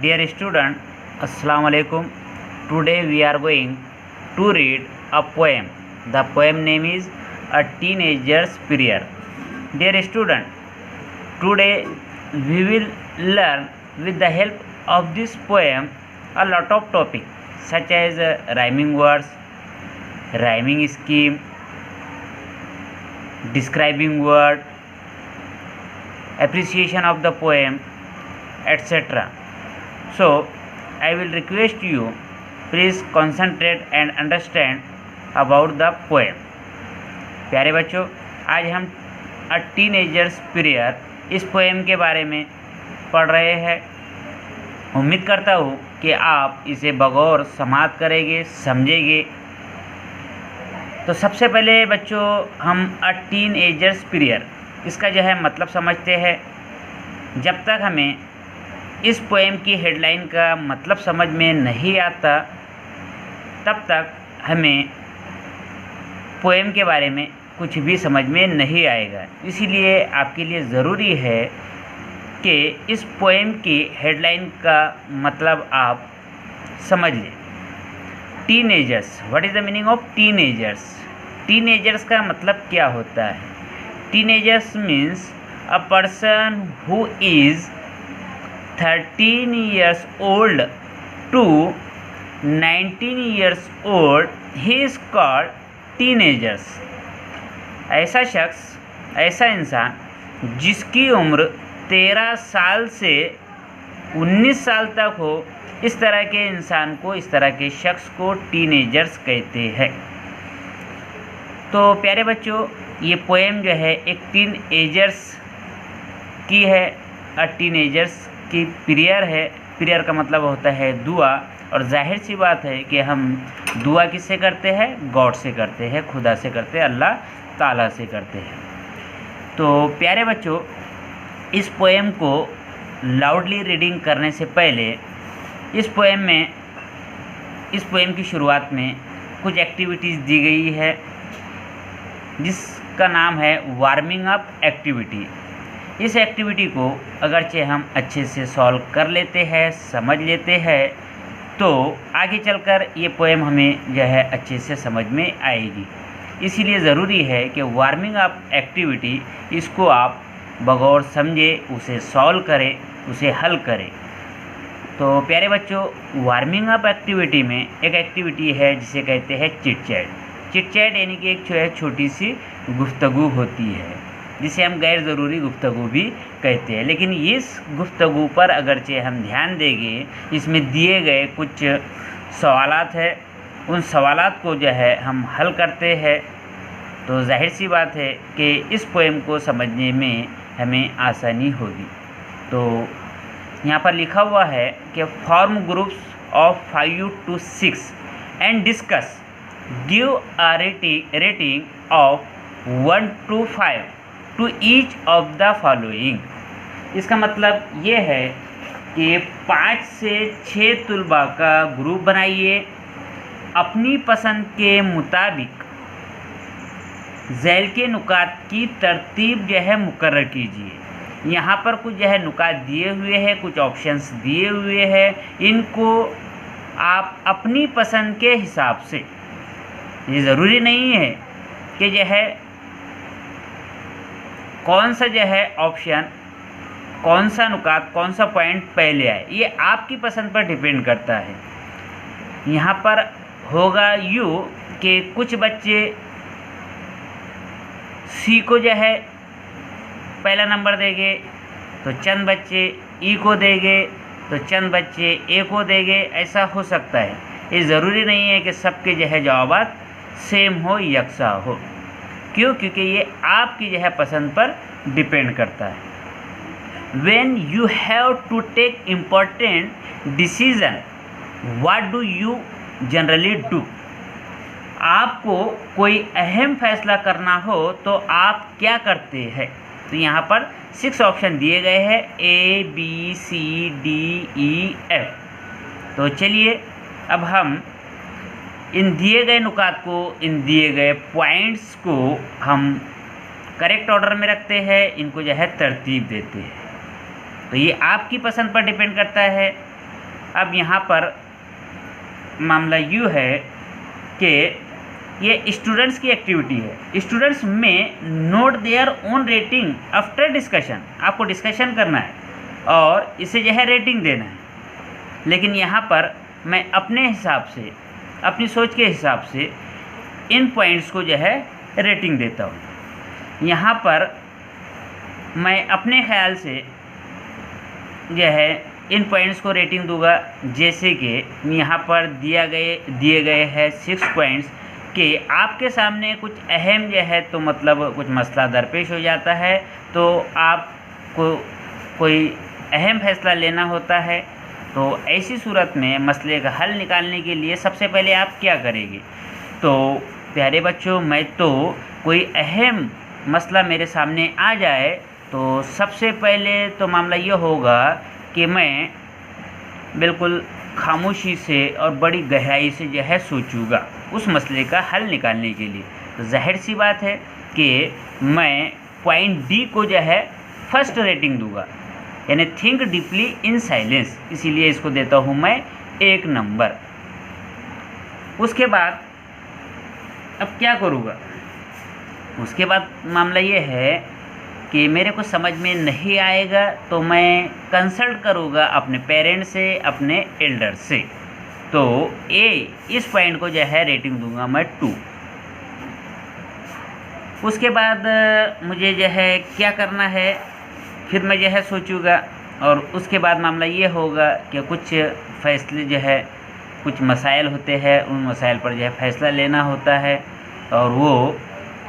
Dear student, Assalamu alaikum. Today we are going to read a poem. The poem name is A Teenager's Prayer. Dear student, today we will learn with the help of this poem a lot of topics such as rhyming words, rhyming scheme, describing word, appreciation of the poem, etc. So, I will request you, please concentrate and understand about the poem. प्यारे बच्चों, आज हम अ teenagers prayer इस poem के बारे में पढ़ रहे हैं। उम्मीद करता हूँ कि आप इसे बगौर समाप्त करेंगे, समझेंगे। तो सबसे पहले बच्चों हम अ टीनेजर्स प्रेयर इसका जो है मतलब समझते हैं। जब तक हमें इस पोएम की हेडलाइन का मतलब समझ में नहीं आता तब तक हमें पोएम के बारे में कुछ भी समझ में नहीं आएगा। इसीलिए आपके लिए ज़रूरी है कि इस पोएम की हेडलाइन का मतलब आप समझ लें। Teenagers, what is the meaning of teenagers? Teenagers का मतलब क्या होता है? Teenagers means a person who is 13 years old to 19 years old, he is called teenagers. ऐसा शख्स, ऐसा इंसान जिसकी उम्र 13 साल से 19 साल तक हो, इस तरह के इंसान को, इस तरह के शख्स को टीनेजर्स कहते हैं। तो प्यारे बच्चों, ये पोएम जो है एक टीनेजर्स की है। अ टीनेजर्स की प्रेयर है। प्रेयर का मतलब होता है दुआ, और जाहिर सी बात है कि हम दुआ किससे करते हैं? गॉड से करते हैं, खुदा से करते हैं, अल्लाह ताला से करते हैं। तो प्यारे बच्चों, इस पोएम को लाउडली रीडिंग करने से पहले इस पोएम की शुरुआत में कुछ एक्टिविटीज़ दी गई है जिसका नाम है वार्मिंग अप एक्टिविटी। इस एक्टिविटी को अगरचे हम अच्छे से सॉल्व कर लेते हैं, समझ लेते हैं, तो आगे चलकर ये पोएम हमें जो है अच्छे से समझ में आएगी। इसीलिए ज़रूरी है कि वार्मिंग अप एक्टिविटी इसको आप बगौर समझे, उसे सॉल्व करें, उसे हल करें। तो प्यारे बच्चों, वार्मिंग अप एक्टिविटी में एक एक्टिविटी है जिसे कहते हैं चिट चैट। चिट चैट यानी कि एक जो है छोटी सी गुफ्तगू होती है जिसे हम गैर ज़रूरी गुफ्तगू भी कहते हैं। लेकिन इस गुफ्तगू पर अगरचे हम ध्यान देंगे, इसमें दिए गए कुछ सवालात है, उन सवालात को जो है हम हल करते हैं, तो जाहिर सी बात है कि इस पोएम को समझने में हमें आसानी होगी। तो यहाँ पर लिखा हुआ है कि form groups of 5 to 6 and discuss, give a rating of 1 to 5 to each of the following. इसका मतलब ये है कि 5 से 6 तुलबा का ग्रुप बनाइए, अपनी पसंद के मुताबिक झैल के नुकात की तरतीब जो है मुकर्रर कीजिए। यहाँ पर कुछ जो है नुकात दिए हुए हैं, कुछ ऑप्शंस दिए हुए हैं, इनको आप अपनी पसंद के हिसाब से, ये ज़रूरी नहीं है कि जो है कौन सा जो है ऑप्शन, कौन सा नुकात, कौन सा पॉइंट पहले आए, ये आपकी पसंद पर डिपेंड करता है। यहाँ पर होगा यूँ कि कुछ बच्चे सी को जो है पहला नंबर देंगे, तो चंद बच्चे ई को देंगे, तो चंद बच्चे ए को देंगे। ऐसा हो सकता है। ये ज़रूरी नहीं है कि सबके जो है जवाबात सेम हो, यकसा हो। क्यों? क्योंकि ये आपकी जो है पसंद पर डिपेंड करता है। When you have to take important decision, what do you generally do? आपको कोई अहम फैसला करना हो तो आप क्या करते हैं? तो यहाँ पर 6 ऑप्शन दिए गए हैं, A, B, C, D, E, F। तो चलिए अब हम इन दिए गए नुकात को, इन दिए गए पॉइंट्स को हम करेक्ट ऑर्डर में रखते हैं, इनको जो है तरतीब देते हैं। तो ये आपकी पसंद पर डिपेंड करता है अब यहाँ पर मामला यूँ है कि ये स्टूडेंट्स की एक्टिविटी है। स्टूडेंट्स में note their own rating after discussion, आपको डिस्कशन करना है और इसे जो है रेटिंग देना है। लेकिन यहाँ पर मैं अपने हिसाब से, अपनी सोच के हिसाब से इन पॉइंट्स को जो है रेटिंग देता हूँ। यहाँ पर मैं अपने ख्याल से जो है इन पॉइंट्स को रेटिंग दूंगा, जैसे कि यहाँ पर दिए गए हैं 6 पॉइंट्स कि आपके सामने कुछ अहम जो है तो मतलब कुछ मसला दरपेश हो जाता है, तो आपको कोई अहम फैसला लेना होता है। तो ऐसी सूरत में मसले का हल निकालने के लिए सबसे पहले आप क्या करेंगे? तो प्यारे बच्चों, मैं तो कोई अहम मसला मेरे सामने आ जाए तो सबसे पहले तो मामला ये होगा कि मैं बिल्कुल खामोशी से और बड़ी गहराई से जो है सोचूंगा उस मसले का हल निकालने के लिए। तो जाहिर सी बात है कि मैं पॉइंट डी को जो है फर्स्ट रेटिंग दूंगा, यानी थिंक डीपली इन साइलेंस, इसीलिए इसको देता हूँ मैं 1 नंबर। उसके बाद अब क्या करूँगा? उसके बाद मामला ये है कि मेरे को समझ में नहीं आएगा तो मैं कंसल्ट करूँगा अपने पेरेंट्स से, अपने एल्डर से। तो इस पॉइंट को जो है रेटिंग दूंगा मैं 2। उसके बाद मुझे जो है क्या करना है, फिर मैं जो है सोचूंगा और उसके बाद मामला ये होगा कि कुछ फैसले जो है, कुछ मसाइल होते हैं, उन मसाइल पर जो है फ़ैसला लेना होता है और वो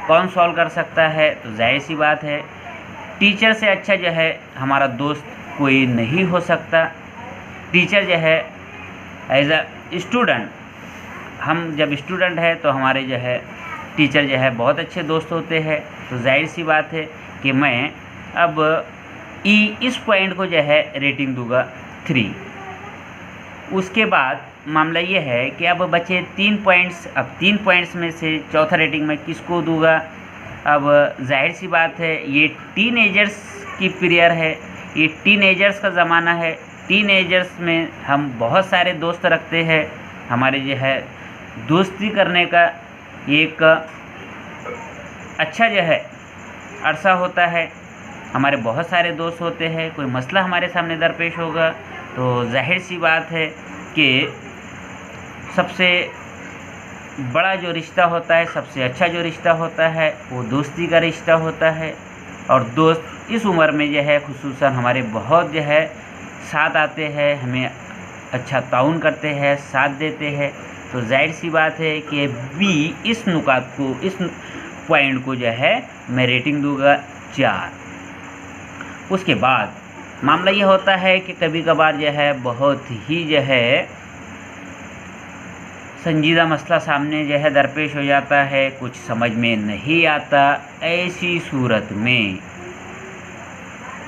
कौन सॉल्व कर सकता है? तो जाहिर सी बात है टीचर से अच्छा जो है हमारा दोस्त कोई नहीं हो सकता। टीचर जो है एज अ स्टूडेंट, हम जब स्टूडेंट है तो हमारे जो है टीचर जो है बहुत अच्छे दोस्त होते हैं। तो जाहिर सी बात है कि मैं अब इस पॉइंट को जो है रेटिंग दूंगा 3। उसके बाद मामला ये है कि अब बचे 3 पॉइंट्स। अब 3 पॉइंट्स में से चौथा रेटिंग मैं किसको दूंगा? अब जाहिर सी बात है ये टीनेजर्स की पीरियड है, ये टीनेजर्स का ज़माना है। टीनेजर्स में हम बहुत सारे दोस्त रखते हैं, हमारे जो है दोस्ती करने का एक अच्छा जो है अरसा होता है। हमारे बहुत सारे दोस्त होते हैं, कोई मसला हमारे सामने दरपेश होगा तो जाहिर सी बात है कि सबसे बड़ा जो रिश्ता होता है, सबसे अच्छा जो रिश्ता होता है वो दोस्ती का रिश्ता होता है। और दोस्त इस उम्र में जो है खुसूसन हमारे बहुत जो है साथ आते हैं, हमें अच्छा ताउन करते हैं, साथ देते हैं। तो जाहिर सी बात है कि इस नुकात को, इस पॉइंट को जो है मैं रेटिंग दूंगा 4। उसके बाद मामला ये होता है कि कभी कभार जो है बहुत ही जो है संजीदा मसला सामने जो है दरपेश हो जाता है, कुछ समझ में नहीं आता। ऐसी सूरत में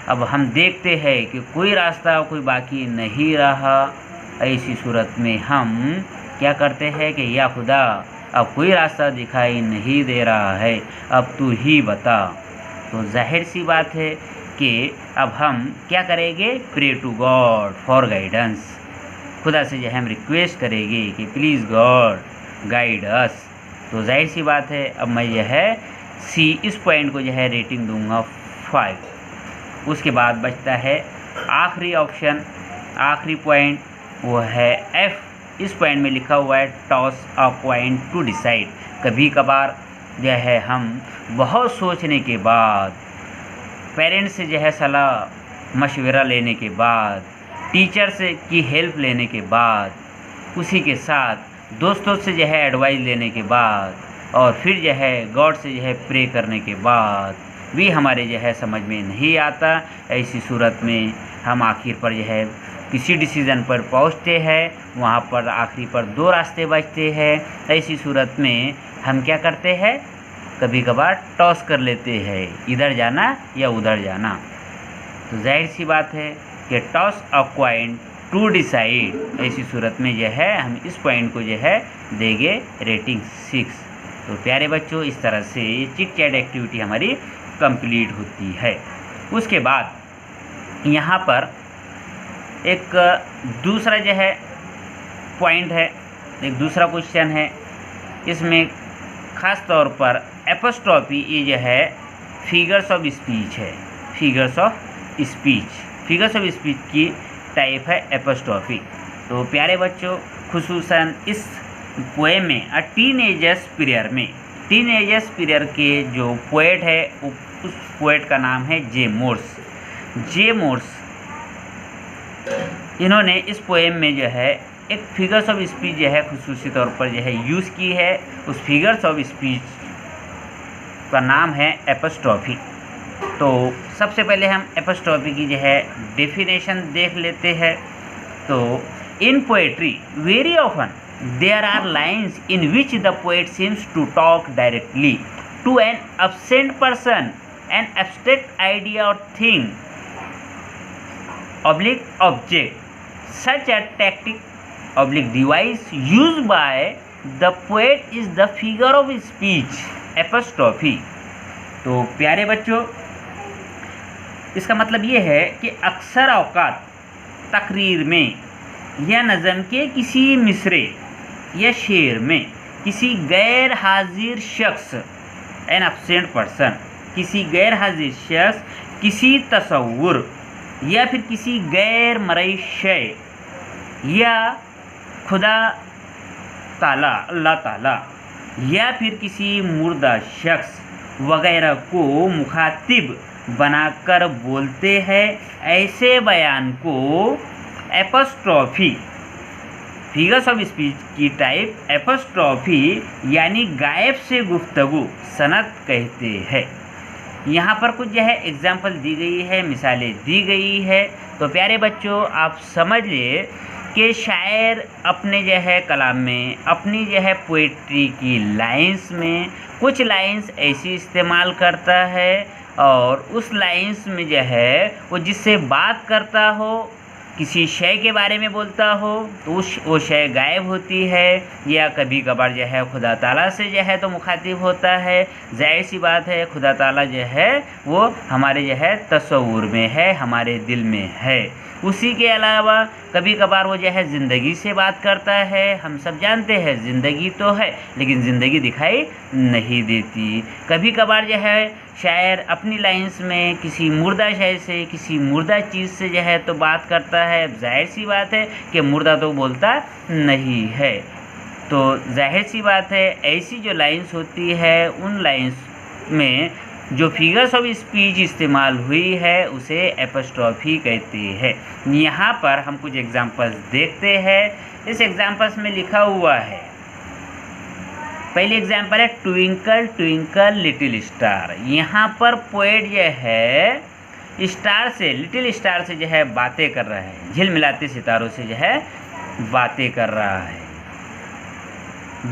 अब हम देखते हैं कि कोई रास्ता कोई बाकी नहीं रहा। ऐसी सूरत में हम क्या करते हैं कि या खुदा अब कोई रास्ता दिखाई नहीं दे रहा है, अब तू ही बता। तो जाहिर सी बात है कि अब हम क्या करेंगे? Pray to God for guidance. खुदा से जो है हम रिक्वेस्ट करेंगे कि प्लीज़ गॉड गाइड अस। तो जाहिर सी बात है अब मैं जो है इस पॉइंट को जो है रेटिंग दूंगा 5। उसके बाद बचता है आखिरी ऑप्शन, आखिरी पॉइंट, वो है F। इस पॉइंट में लिखा हुआ है toss a point two decide. कभी कभार जो है हम बहुत सोचने के बाद, पेरेंट्स से जो है सलाह मशवरा लेने के बाद, टीचर से की हेल्प लेने के बाद, उसी के साथ दोस्तों से जो है एडवाइस लेने के बाद और फिर जो है गॉड से जो है प्रे करने के बाद भी हमारे जो है समझ में नहीं आता। ऐसी सूरत में हम आखिर पर जो है किसी डिसीज़न पर पहुंचते हैं, वहां पर आखिरी पर 2 रास्ते बचते हैं। ऐसी सूरत में हम क्या करते हैं? कभी कभार टॉस कर लेते हैं, इधर जाना या उधर जाना। तो जाहिर सी बात है कि toss a point two decide. ऐसी सूरत में जो है हम इस पॉइंट को जो है देंगे रेटिंग 6। तो प्यारे बच्चों, इस तरह से ये चिट चैट एक्टिविटी हमारी कंप्लीट होती है। उसके बाद यहाँ पर एक दूसरा जो है पॉइंट है, एक दूसरा क्वेश्चन है, इसमें ख़ास तौर पर एपोस्ट्रॉफी ये जो है फिगर्स ऑफ स्पीच है, फिगर्स ऑफ स्पीच की टाइप है एपोस्ट्रॉफी। तो प्यारे बच्चों, खुसूसन इस पोएम में टीनेजर्स पीरियड के जो पोएट है उस पोएट का नाम है जे मोर्स। इन्होंने इस पोएम में जो है एक फिगर्स ऑफ स्पीच जो है खुसूसी तौर पर जो है यूज़ की है। उस फिगर्स ऑफ स्पीच का नाम है एपोस्ट्रॉफी। तो सबसे पहले हम एपोस्ट्रॉफी की जो है डेफिनेशन देख लेते हैं। तो in poetry very often there are lines in which the poet seems to talk directly to an absent person, an abstract idea और thing object. Such a tactic device used by the poet is the figure of speech, apostrophe। तो प्यारे बच्चों, इसका मतलब ये है कि अक्सर औकात तकरीर में या नज़म के किसी मिसरे या शेर में किसी गैर हाजिर शख्स, एन एब्सेंट पर्सन, किसी गैर हाजिर शख्स, किसी तसव्वुर या फिर किसी गैर मरई शय या खुदा ताला, अल्लाह ताला, या फिर किसी मुर्दा शख्स वगैरह को मुखातिब बनाकर बोलते हैं, ऐसे बयान को एपोस्ट्रॉफी, फिगर्स ऑफ स्पीच की टाइप एपोस्ट्रॉफी यानी गायब से गुफ्तगू सनद कहते हैं। यहाँ पर कुछ जो है एग्जाम्पल दी गई है, मिसालें दी गई है। तो प्यारे बच्चों, आप समझ लिए कि शायर अपने जो है कलाम में, अपनी जो है पोइट्री की लाइंस में कुछ लाइंस ऐसी इस्तेमाल करता है और उस लाइंस में जो है वो जिससे बात करता हो, किसी शय के बारे में बोलता हो तो वो शय गायब होती है, या कभी कभार जो है खुदा ताला से जो है तो मुखातिब होता है। जाहिर सी बात है खुदा ताला जो है वो हमारे जो है तसव्वुर में है, हमारे दिल में है। उसी के अलावा कभी कभार वो जो है ज़िंदगी से बात करता है। हम सब जानते हैं ज़िंदगी तो है लेकिन ज़िंदगी दिखाई नहीं देती। कभी कभार जो है शायर अपनी लाइंस में किसी मुर्दा शय से, किसी मुर्दा चीज़ से जो है तो बात करता है। जाहिर सी बात है कि मुर्दा तो बोलता नहीं है। तो जाहिर सी बात है ऐसी जो लाइंस होती है उन लाइंस में जो फिगर्स ऑफ स्पीच इस्तेमाल हुई है उसे एपोस्ट्रॉफी कहते हैं। यहाँ पर हम कुछ एग्जांपल्स देखते हैं। इस एग्जांपल्स में लिखा हुआ है, पहली एग्जांपल है ट्विंकल ट्विंकल लिटिल स्टार। यहाँ पर पोएट जो है स्टार से, लिटिल स्टार से जो है बातें कर रहा है, झिलमिलाते सितारों से जो है बातें कर रहा है।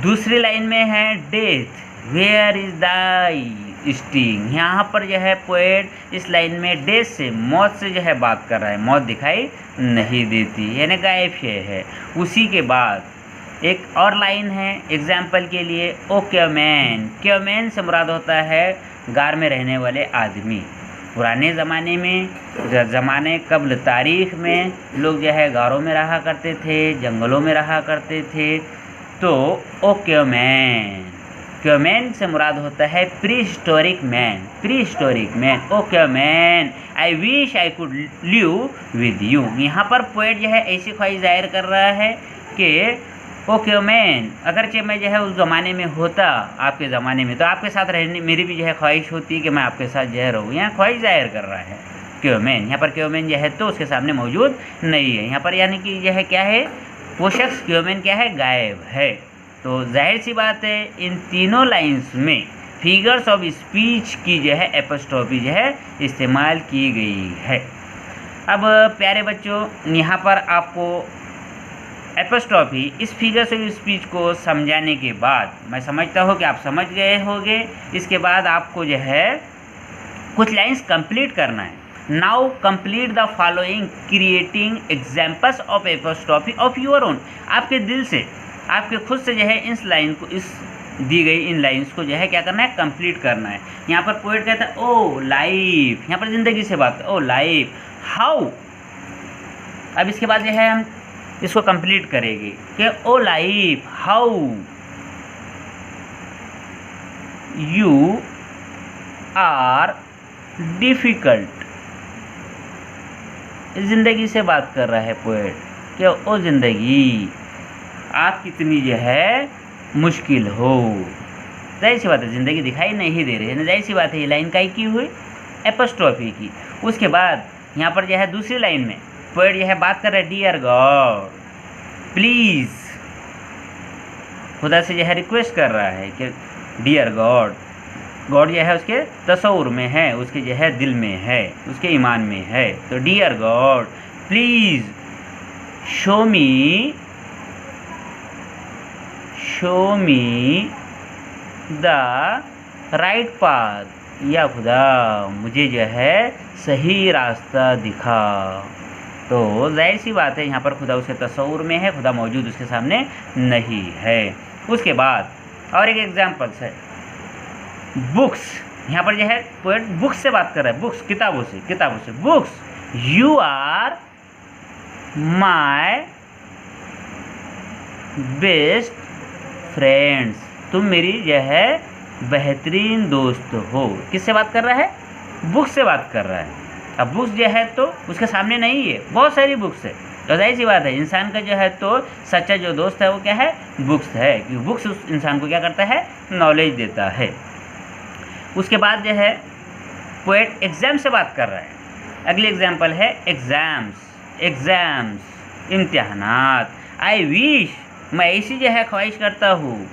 दूसरी लाइन में है death where is thy sting. यहाँ पर जो है पोएट इस लाइन में डेथ से, मौत से जो है बात कर रहा है। मौत दिखाई नहीं देती यानी गायब है। उसी के बाद एक और लाइन है एग्जाम्पल के लिए, ओ क्योमैन। क्योमैन से मुराद होता है गार में रहने वाले आदमी। पुराने ज़माने में, ज़माने कब्ल तारीख़ में लोग जो है गारों में रहा करते थे, जंगलों में रहा करते थे। तो ओ क्योमैन, क्योमैन से मुराद होता है प्री हिस्टोरिक मैन। ओ क्योमैन I wish I could live with you. यहाँ पर पोएट जो है ऐसी ख्वाहिश जाहिर कर रहा है कि ओ क्योमैन, अगरचे मैं जो है उस ज़माने में होता, आपके ज़माने में, तो आपके साथ रहने मेरी भी जो है ख्वाहिश होती कि मैं आपके साथ जो है रहूँ। यहाँ ख्वाहिश जाहिर कर रहा है क्योमैन। यहाँ पर क्योमैन जो है तो उसके सामने मौजूद नहीं है। यहाँ पर यानी कि यह है क्या है, वो शख्स क्योमैन क्या है, गायब है। तो जाहिर सी बात है इन तीनों लाइंस में फिगर्स ऑफ स्पीच की जो है एपोस्ट्रॉफी जो है इस्तेमाल की गई है। अब प्यारे बच्चों, यहाँ पर आपको एपोस्ट्रॉफी इस फिगर्स ऑफ स्पीच को समझाने के बाद मैं समझता हूँ कि आप समझ गए होंगे। इसके बाद आपको जो है कुछ लाइंस कंप्लीट करना है। Now complete the following creating examples of apostrophe of your own. आपके दिल से, आपके खुद से जो है इस लाइन को, इस दी गई इन लाइंस को जो है क्या करना है, कंप्लीट करना है। यहाँ पर पोएट कहता है ओ लाइफ, यहाँ पर ज़िंदगी से बात, ओ लाइफ हाउ अब इसके बाद जो है हम इसको कंप्लीट करेंगे कि oh life how you are difficult. ज़िंदगी से बात कर रहा है पोएट कि ओ ज़िंदगी आप कितनी जो है मुश्किल हो। जाहिर सी बात है, ज़िंदगी दिखाई नहीं दे रही है ना, जाहिर सी बात है ये लाइन काई की हुई, एपोस्ट्रोफी की। उसके बाद यहाँ पर जो है दूसरी लाइन में पोएट जो है बात कर रहा है डियर गॉड प्लीज़, खुदा से जो है रिक्वेस्ट कर रहा है कि डियर गॉड, गॉड जो है उसके तसव्वुर में है, उसके जो है दिल में है, उसके ईमान में है। तो dear God please show me the right path, या खुदा मुझे जो है सही रास्ता दिखा। तो जाहिर सी बात है यहाँ पर खुदा उसके तसव्वुर में है, खुदा मौजूद उसके सामने नहीं है। उसके बाद और एक एग्जाम्पल्स है बुक्स। यहाँ पर जो है पोएट बुक्स से बात कर रहा है, बुक्स किताबों से। Books you are my best friends, तुम मेरी जो है बेहतरीन दोस्त हो। किससे बात कर रहा है? बुक्स से बात कर रहा है। अब बुक्स जो है तो उसके सामने नहीं है, बहुत सारी बुक्स है। तो जाहिर सी बात है इंसान का जो है तो सच्चा जो दोस्त है वो क्या है? बुक्स है, क्योंकि बुक्स उस इंसान को क्या करता है? नॉलेज देता है। उसके बाद जो है पोएट एग्ज़ाम से बात कर रहा है। अगली एग्जाम्पल है एग्ज़ाम्स, इम्तिहानात। आई विश, मैं ऐसी जो है ख्वाहिश करता हूँ,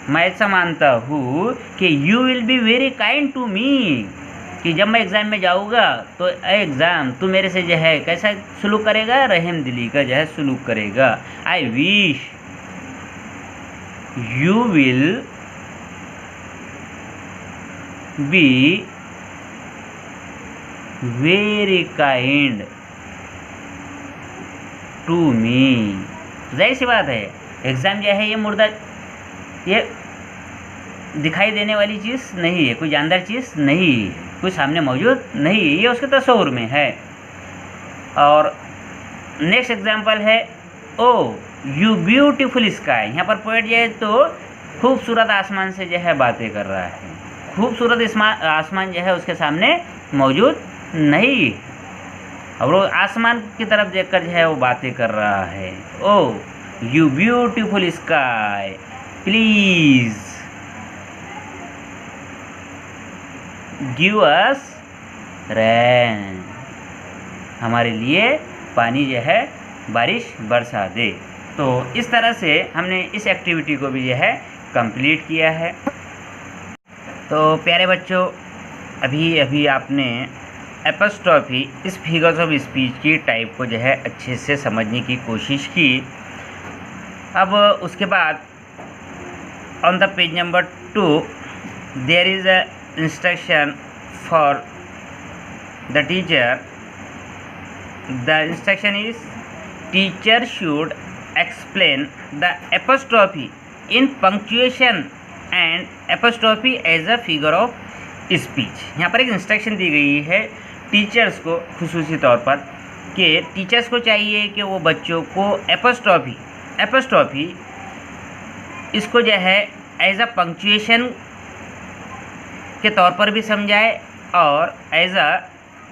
मैं ऐसा मानता हूँ कि you will be very kind to me, कि जब मैं एग्ज़ाम में जाऊँगा तो एग्ज़ाम तू मेरे से जो है कैसा सलूक करेगा? रहम दिली का जो है सलूक करेगा। I wish you will be very kind to me. जाहिर सी बात है एग्ज़ाम जो है ये मुर्दा, ये दिखाई देने वाली चीज़ नहीं है, कोई जानदार चीज़ नहीं है, कोई सामने मौजूद नहीं है, ये उसके तसव्वुर में है। और नेक्स्ट एग्जाम्पल है ओ यू ब्यूटीफुल स्काई। यहाँ पर पोएट जो है तो खूबसूरत आसमान से जो है बातें कर रहा है। खूबसूरत आसमान जो है उसके सामने मौजूद नहीं, और वो आसमान की तरफ देखकर जो है वो बातें कर रहा है। Oh you beautiful sky please give us rain, हमारे लिए पानी जो है बारिश बरसा दे। तो इस तरह से हमने इस एक्टिविटी को भी जो है कंप्लीट किया है। तो प्यारे बच्चों, अभी आपने एपोस्ट्रोफी इस फिगर्स ऑफ स्पीच की टाइप को जो है अच्छे से समझने की कोशिश की। अब उसके बाद on the page number 2 there is a instruction for the teacher. The instruction is teacher should explain the apostrophe in punctuation and apostrophe as a figure of speech. यहाँ पर एक इंस्ट्रक्शन दी गई है टीचर्स को खुसूसी तौर पर, कि टीचर्स को चाहिए कि वो बच्चों को एपोस्ट्रोफी इसको जो है एज अ पंक्चुएशन के तौर पर भी समझाए और as a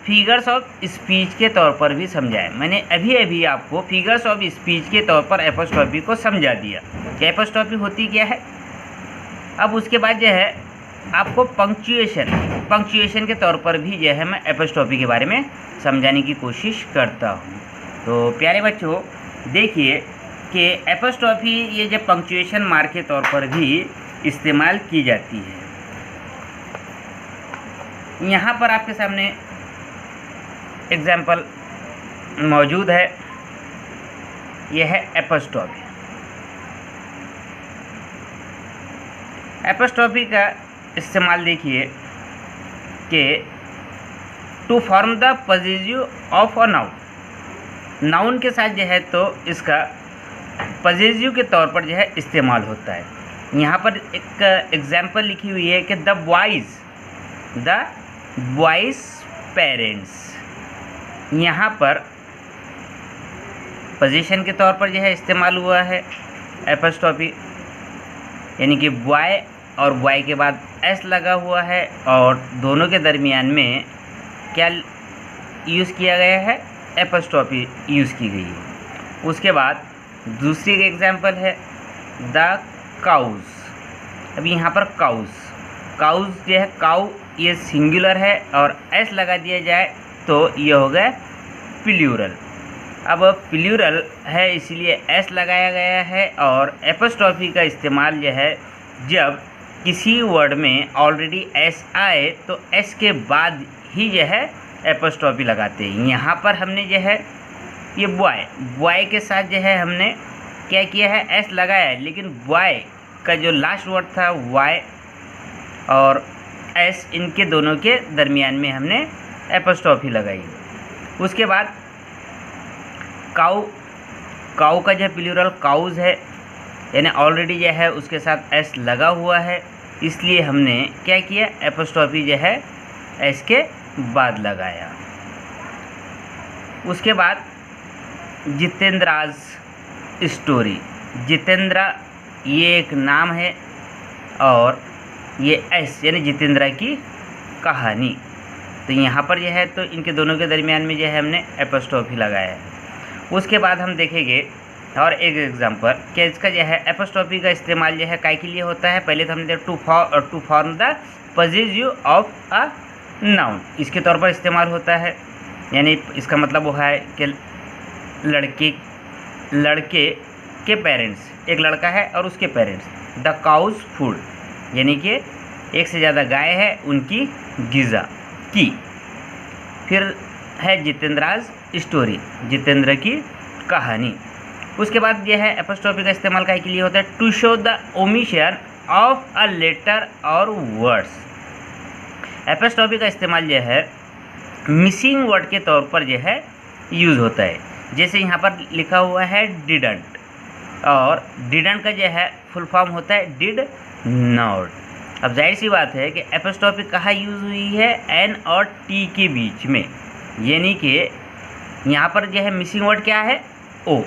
figures of speech के तौर पर भी समझाए। मैंने अभी आपको फिगर्स ऑफ स्पीच के तौर पर एपोस्ट्रोफी को समझा दिया कि एपोस्ट्रोफी होती क्या है। अब उसके बाद जो है आपको पंक्चुएशन के तौर पर भी जो है मैं एपोस्ट्रोफी के बारे में समझाने की कोशिश करता हूँ। तो प्यारे बच्चों देखिए कि एपोस्ट्रोफी ये जब पंक्चुएशन मार्क के तौर पर भी इस्तेमाल की जाती है। यहाँ पर आपके सामने एग्जाम्पल मौजूद है, यह है एपोस्ट्रोफी। एपोस्ट्रोफी का इस्तेमाल देखिए कि to form the positive of a noun के साथ जो है तो इसका पॉजिटिव के तौर पर जो है इस्तेमाल होता है। यहाँ पर एक एग्जाम्पल लिखी हुई है कि द बॉयज़ पेरेंट्स। यहाँ पर पोजीशन के तौर पर जो है इस्तेमाल हुआ है एपोस्ट्रोफी, यानी कि बॉय और बॉय के बाद एस लगा हुआ है और दोनों के दरमियान में क्या यूज़ किया गया है, एपोस्ट्रोफी यूज़ की गई है। उसके बाद दूसरी एग्जांपल है द काउज। अब यहाँ पर काउज जो है, काउ ये सिंगुलर है और एस लगा दिया जाए तो ये हो गया प्लूरल। अब प्लूरल है इसलिए एस लगाया गया है और एपोस्ट्रोफी का इस्तेमाल जो है जब किसी वर्ड में ऑलरेडी एस आए तो एस के बाद ही जो है एपोस्ट्रोफी लगाते हैं। यहाँ पर हमने जो है ये बॉय के साथ जो है हमने क्या किया है, एस लगाया है, लेकिन बॉय का जो लास्ट वर्ड था वाई और एस, इनके दोनों के दरमियान में हमने एपोस्ट्रोफी लगाई। उसके बाद काऊ का जो प्लूरल काउज है, यानी ऑलरेडी जो है उसके साथ एस लगा हुआ है, इसलिए हमने क्या किया, एपोस्ट्रोफी जो है एस के बाद लगाया। उसके बाद जितेंद्राज स्टोरी। जितेंद्रा ये एक नाम है और ये एस यानी जितेंद्रा की कहानी, तो यहाँ पर यह है तो इनके दोनों के दरमियान में जो है हमने एपोस्ट्रोफी लगाया है। उसके बाद हम देखेंगे और एक एग्जांपल कि इसका जो है एपोस्ट्रोफी का इस्तेमाल जो है काय के लिए होता है। पहले तो हमने देखा to form the positive of a noun, इसके तौर पर इस्तेमाल होता है, यानी इसका मतलब वो है कि लड़के के पेरेंट्स, एक लड़का है और उसके पेरेंट्स, द काउज फूड, यानी कि एक से ज़्यादा गाय है उनकी गिज़ा की। फिर है जितेंद्राज स्टोरी, जितेंद्र की कहानी। उसके बाद यह है एपोस्ट्रोफी का इस्तेमाल काय के लिए होता है, to show the omission of a letter और वर्ड्स। एपोस्ट्रोफी का इस्तेमाल जो है मिसिंग वर्ड के तौर पर जो है यूज़ होता है। जैसे यहाँ पर लिखा हुआ है डिडंट, और डिडंट का जो है फुल फॉर्म होता है डिड नॉट। अब जाहिर सी बात है कि एपोस्ट्रोफी कहाँ यूज़ हुई है, एन और टी के बीच में, यानी कि यहाँ पर जो है मिसिंग वर्ड क्या है, ओ,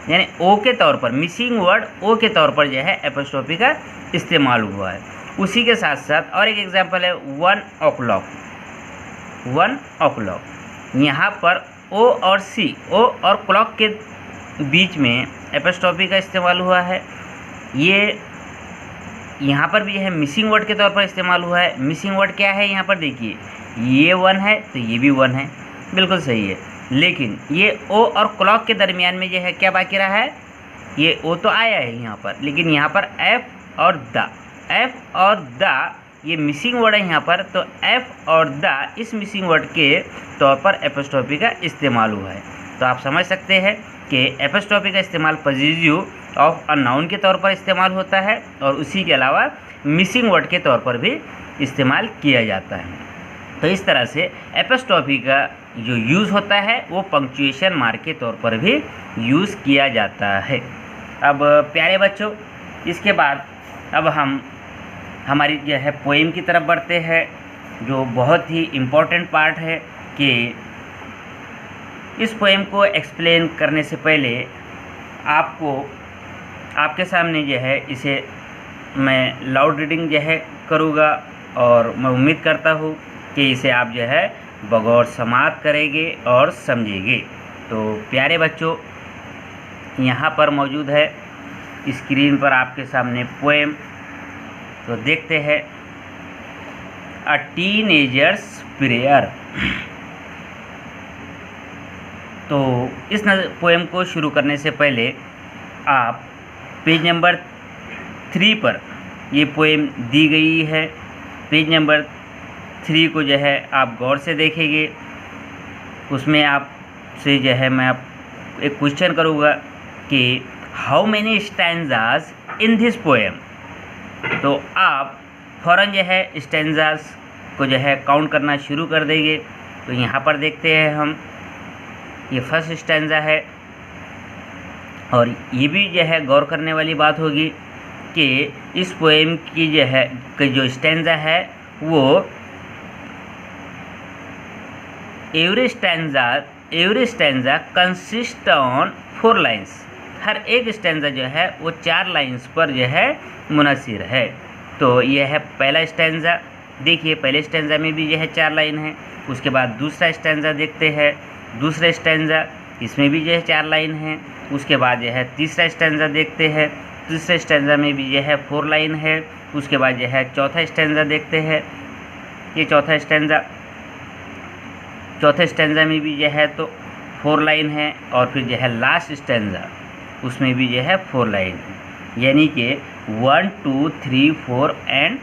यानी ओ के तौर पर, मिसिंग वर्ड ओ के तौर पर जो है एपोस्ट्रोफी का इस्तेमाल हुआ है। उसी के साथ साथ और एक एग्जांपल है 1 o'clock। 1 o'clock यहाँ पर ओ और सी, ओ और क्लॉक के बीच में एपोस्ट्रोफी का इस्तेमाल हुआ है। ये यहाँ पर भी है मिसिंग वर्ड के तौर पर इस्तेमाल हुआ है। मिसिंग वर्ड क्या है, यहाँ पर देखिए ये 1 है तो ये भी 1 है, बिल्कुल सही है, लेकिन ये ओ और क्लॉक के दरमियान में जो है क्या बाकी रहा है, ये ओ तो आया है यहाँ पर, लेकिन यहाँ पर एफ और द ये मिसिंग वर्ड है यहाँ पर, तो एफ और द इस मिसिंग वर्ड के तौर पर एपोस्ट्रोफी का इस्तेमाल हुआ है। तो आप समझ सकते हैं कि एपोस्ट्रोफी का इस्तेमाल पॉजिटिव ऑफ अ नाउन के तौर पर इस्तेमाल होता है और उसी के अलावा मिसिंग वर्ड के तौर पर भी इस्तेमाल किया जाता है। तो इस तरह से एपोस्ट्रोफी का जो यूज़ होता है वो पंक्चुएशन मार्क के तौर पर भी यूज़ किया जाता है। अब प्यारे बच्चों, इसके बाद अब हम हमारी जो है पोएम की तरफ बढ़ते हैं, जो बहुत ही इम्पोर्टेंट पार्ट है कि इस पोएम को एक्सप्लेन करने से पहले आपके सामने जो है इसे मैं लाउड रीडिंग जो है करूँगा और मैं उम्मीद करता हूँ कि इसे आप जो है बगौर समाप्त करेंगे और समझेंगे। तो प्यारे बच्चों, यहाँ पर मौजूद है स्क्रीन पर आपके सामने पोएम, तो देखते हैं। अ टीनेजर्स प्रेयर। तो इस पोएम को शुरू करने से पहले आप पेज नंबर 3 पर ये पोएम दी गई है। पेज नंबर 3 को जो है आप गौर से देखेंगे, उसमें आपसे जो है मैं एक क्वेश्चन करूँगा कि how many stanzas in this poem. तो आप फ़ौरन जो है स्टैंजास को जो है काउंट करना शुरू कर देंगे। तो यहाँ पर देखते हैं हम, ये फर्स्ट स्टैंजा है, और ये भी जो है गौर करने वाली बात होगी कि इस पोएम की जो है जो स्टैंजा है वो every stanza every stanza consist on 4 lines. हर एक स्टैंजा जो है वो 4 लाइन्स पर जो है मुनहसर है। तो यह है पहला स्टैंजा। देखिए पहले स्टैंजा में भी जो है 4 लाइन है। उसके बाद दूसरा स्टैंजा देखते हैं, दूसरा स्टैंजा इसमें भी जो है 4 लाइन है। उसके बाद जो है तीसरा स्टैंजा देखते हैं, तीसरे स्टैंजा में भी जो है 4 लाइन है। उसके बाद जो है चौथा स्टैंजा देखते हैं, ये चौथा स्टैंजा, चौथे स्टैंजा में भी जो है तो 4 लाइन है। और फिर जो है लास्ट स्टैंजा उसमें भी जो है 4 लाइन है, यानी कि 1 2 3 4 एंड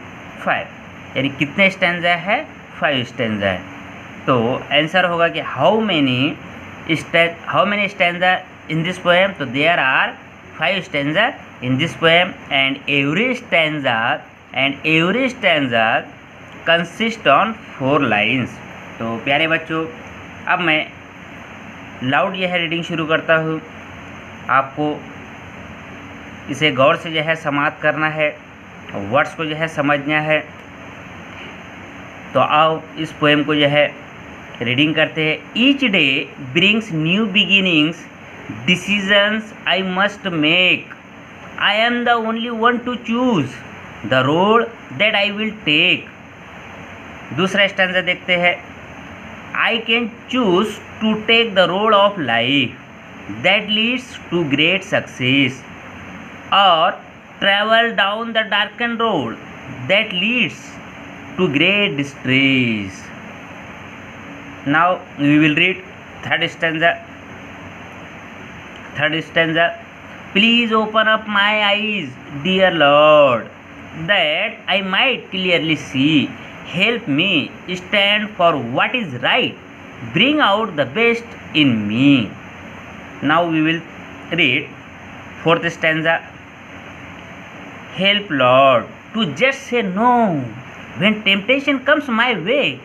5, यानी कितने स्टैंजा है? 5 स्टैंजा है। तो आंसर होगा कि how many stanza in this poem. तो there are 5 stanza in this poem and every stanza consist on 4 lines. तो प्यारे बच्चों, अब मैं लाउड यह रीडिंग शुरू करता हूँ। आपको इसे गौर से जो है समाप्त करना है, वर्ड्स को जो है समझना है। तो आओ इस पोएम को जो है रीडिंग करते हैं। Each day brings new beginnings, decisions I must make. I am the only one to choose the road that I will take. दूसरा स्टैंजा देखते हैं। I can choose to take the road of life that leads to great success, or travel down the darkened road that leads to great distress. Now we will read third stanza. Please open up my eyes, dear Lord, that I might clearly see. Help me stand for what is right. Bring out the best in me. Now we will read fourth stanza. Help, Lord, to just say no when temptation comes my way,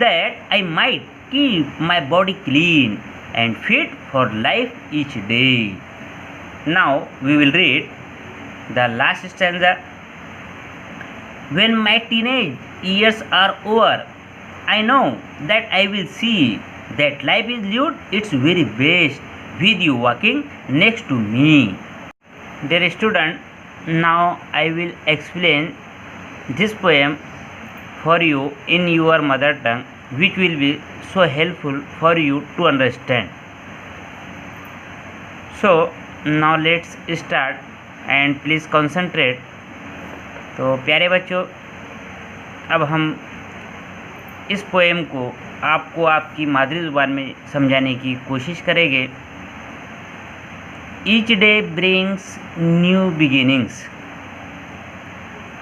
that I might keep my body clean and fit for life each day. Now we will read the last stanza. When my teenage years are over, I know that I will see that life is lived its very best with you walking next to me. Dear student, now I will explain this poem for you in your mother tongue, which will be so helpful for you to understand. So now let's start and please concentrate. तो प्यारे बच्चों, अब हम इस poem को आपको आपकी मादरी ज़ुबान में समझाने की कोशिश करेंगे। Each day brings new beginnings.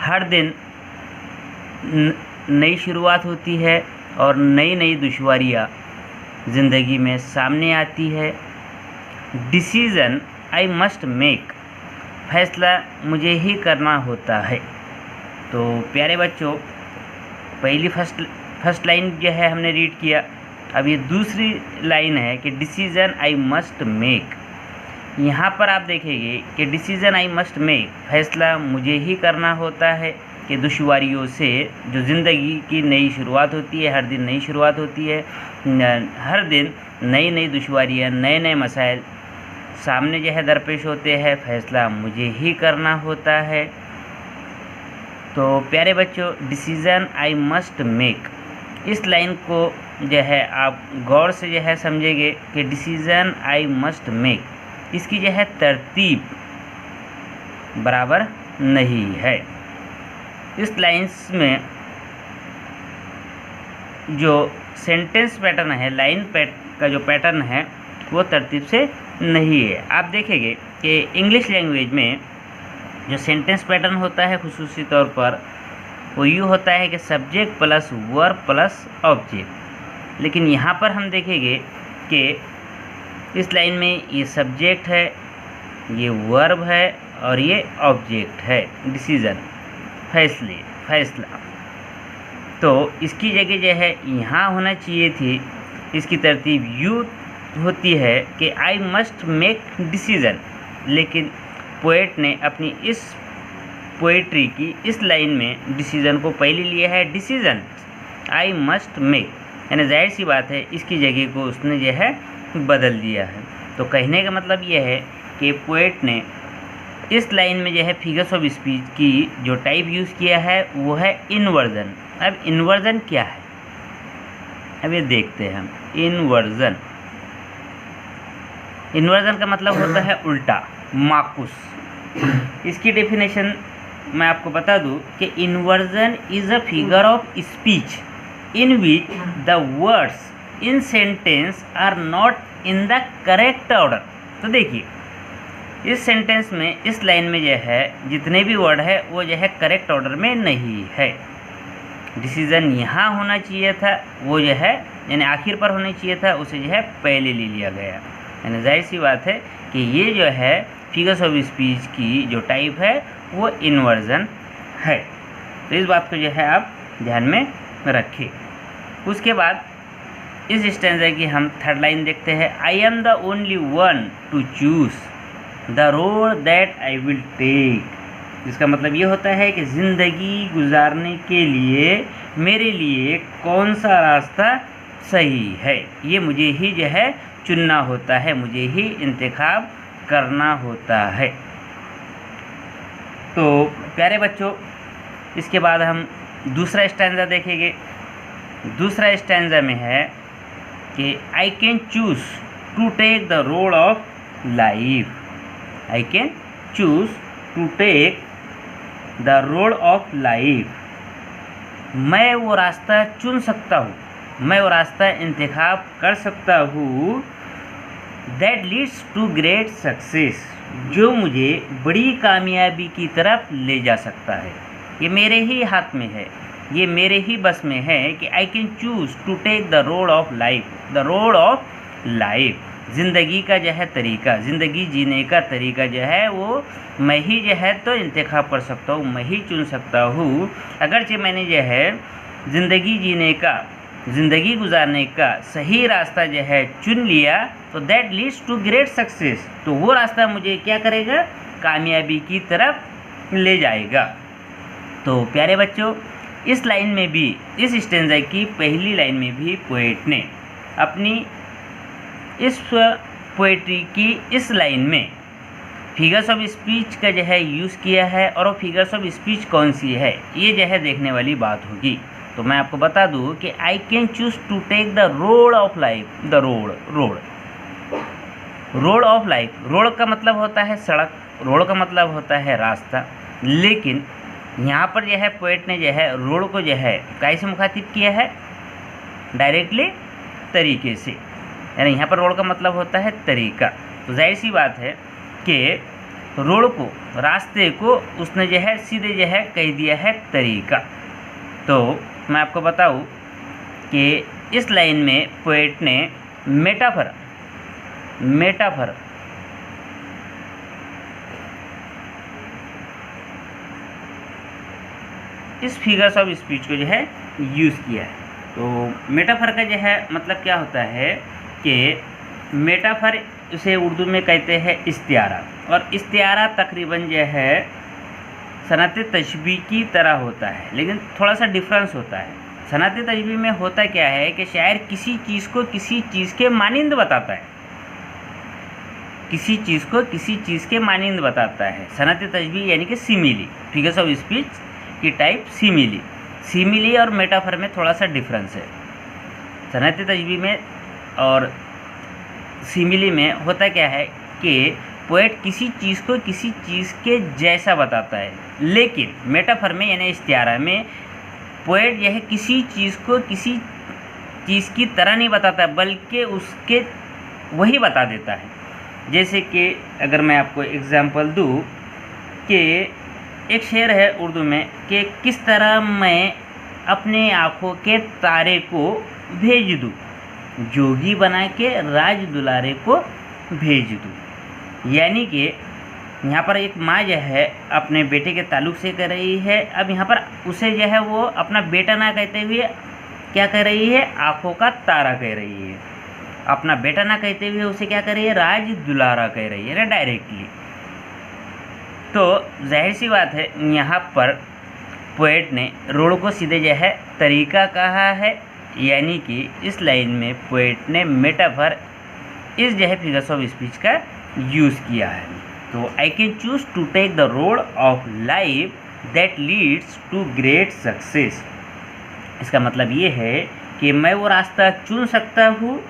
हर दिन नई शुरुआत होती है और नई नई दुश्वारियाँ ज़िंदगी में सामने आती है। डिसीज़न आई मस्ट मेक। फैसला मुझे ही करना होता है। तो प्यारे बच्चों, पहली फर्स्ट लाइन जो है हमने रीड किया। अब ये दूसरी लाइन है कि डिसीज़न आई मस्ट मेक। यहाँ पर आप देखेंगे कि डिसीज़न आई मस्ट मेक, फैसला मुझे ही करना होता है कि दुश्वारियों से जो ज़िंदगी की नई शुरुआत होती है, हर दिन नई शुरुआत होती है, हर दिन नई नई दुश्वारियाँ, नए नए मसाइल सामने जो है दरपेश होते हैं, फैसला मुझे ही करना होता है। तो प्यारे बच्चों, डिसीज़न आई मस्ट मेक, इस लाइन को जो है आप गौर से जो है समझेंगे कि डिसीज़न आई मस्ट मेक, इसकी जो है तरतीब बराबर नहीं है। इस लाइन्स में जो सेंटेंस पैटर्न है, लाइन का जो पैटर्न है वो तरतीब से नहीं है। आप देखेंगे कि इंग्लिश लैंग्वेज में जो सेंटेंस पैटर्न होता है खुसूसी तौर पर वो यूँ होता है कि subject plus verb plus object, लेकिन यहाँ पर हम देखेंगे कि इस लाइन में ये सब्जेक्ट है, ये वर्ब है और ये ऑब्जेक्ट है। डिसीज़न, फैसला। तो इसकी जगह जो है यहाँ होना चाहिए थी, इसकी तरतीब यूँ होती है कि आई मस्ट मेक डिसीज़न, लेकिन पोएट ने अपनी इस पोएट्री की इस लाइन में डिसीज़न को पहले लिया है। डिसीज़न आई मस्ट मेक, यानी जाहिर सी बात है इसकी जगह को उसने जो है बदल दिया है। तो कहने का मतलब यह है कि पोएट ने इस लाइन में जो है फिगर्स ऑफ स्पीच की जो टाइप यूज़ किया है वो है इन्वर्जन। अब इन्वर्जन क्या है, अब ये देखते हैं हम। इन्वर्जन, इन्वर्जन का मतलब होता है उल्टा, माकुस। इसकी डेफिनेशन मैं आपको बता दूं कि inversion is a figure of speech in which the words in sentence are not in the correct order. तो देखिए इस सेंटेंस में, इस लाइन में जो है जितने भी वर्ड है वो जो है करेक्ट ऑर्डर में नहीं है। डिसीजन यहाँ होना चाहिए था, वो जो है यानी आखिर पर होना चाहिए था, उसे जो है पहले ले लिया गया। यानी जाहिर सी बात है कि ये जो है फिगर्स ऑफ स्पीच की जो टाइप है वो इन्वर्जन है। तो इस बात को जो है आप ध्यान में रखिए। उसके बाद इस स्टैंजा की हम थर्ड लाइन देखते हैं। I am the only one to choose the road that I will take. इसका मतलब ये होता है कि ज़िंदगी गुजारने के लिए मेरे लिए कौन सा रास्ता सही है, ये मुझे ही जो है चुनना होता है, मुझे ही इंतखाब करना होता है। तो प्यारे बच्चों, इसके बाद हम दूसरा स्टैंजा देखेंगे। दूसरा स्टैंजा में है कि I can choose to take the road of life. I can choose to take the road of life. मैं वो रास्ता चुन सकता हूँ, मैं वो रास्ता इंतखाब कर सकता हूँ that leads to great success, जो मुझे बड़ी कामयाबी की तरफ ले जा सकता है। ये मेरे ही हाथ में है, ये मेरे ही बस में है कि I can choose to take the road of life. The road of life, ज़िंदगी का जो है तरीका, ज़िंदगी जीने का तरीका जो है वो मैं ही जो है तो इंतखाब कर सकता हूँ, मैं ही चुन सकता हूँ। अगरचे मैंने जो है ज़िंदगी जीने का, ज़िंदगी गुजारने का सही रास्ता जो है चुन लिया, तो that leads to great success, तो वो रास्ता मुझे क्या करेगा, कामयाबी की तरफ ले जाएगा। तो प्यारे बच्चों, इस लाइन में भी, इस स्टैंजा की पहली लाइन में भी पोएट ने अपनी इस पोएट्री की इस लाइन में फिगर्स ऑफ स्पीच का जो है यूज़ किया है, और वो फिगर्स ऑफ स्पीच कौन सी है ये जो है देखने वाली बात होगी। तो मैं आपको बता दूं कि I can choose to take the road of life. The road of life, road का मतलब होता है सड़क, रोड का मतलब होता है रास्ता, लेकिन यहाँ पर जो है पोएट ने जो है रोड को जो है कैसे मुखातिब किया है, डायरेक्टली तरीके से, यानी यहाँ पर रोड का मतलब होता है तरीका। तो जाहिर सी बात है कि रोड को, रास्ते को उसने जो है सीधे जो है कह दिया है तरीका। तो मैं आपको बताऊं कि इस लाइन में पोएट ने मेटाफर इस फिगर्स ऑफ स्पीच को जो है यूज़ किया है। तो मेटाफर का जो है मतलब क्या होता है कि मेटाफर उसे उर्दू में कहते हैं इस्तिआरा, और इस्तिआरा तकरीबन जो है सनअत तशबीह की तरह होता है, लेकिन थोड़ा सा डिफरेंस होता है। सनअत तशबीह में होता क्या है कि शायर किसी चीज़ को किसी चीज़ के मानिंद बताता है, किसी चीज़ को किसी चीज़ के मानिंद बताता है। सनअत तशबीह यानी कि सिमिली, फिगर्स ऑफ स्पीच की टाइप सिमिली और मेटाफर में थोड़ा सा डिफरेंस है। सनअत तशबीह में और सिमिली में होता क्या है कि पोएट किसी चीज़ को किसी चीज़ के जैसा बताता है, लेकिन मेटाफर में यानी इस्तिआरा में पोएट यह किसी चीज़ को किसी चीज़ की तरह नहीं बताता, बल्कि उसके वही बता देता है। जैसे कि अगर मैं आपको एग्जांपल दूँ कि एक शेर है उर्दू में कि किस तरह मैं अपने आँखों के तारे को भेज दूँ, जोगी बना के राज दुलारे को भेज दूँ। यानी कि यहाँ पर एक माँ जो है अपने बेटे के ताल्लुक़ से कह रही है। अब यहाँ पर उसे जो है वो अपना बेटा ना कहते हुए क्या कह रही है, आँखों का तारा कह रही है। अपना बेटा ना कहते हुए उसे क्या कह रही है, राज दुलारा कह रही है ना, डायरेक्टली। तो जाहिर सी बात है यहाँ पर पोएट ने रोड को सीधे जो है तरीका कहा है, यानी कि इस लाइन में पोएट ने मेटाफर इस जो है फिगर्स ऑफ स्पीच का यूज़ किया है। तो I can choose to take the road of life that leads to great success. इसका मतलब ये है कि मैं वो रास्ता चुन सकता हूँ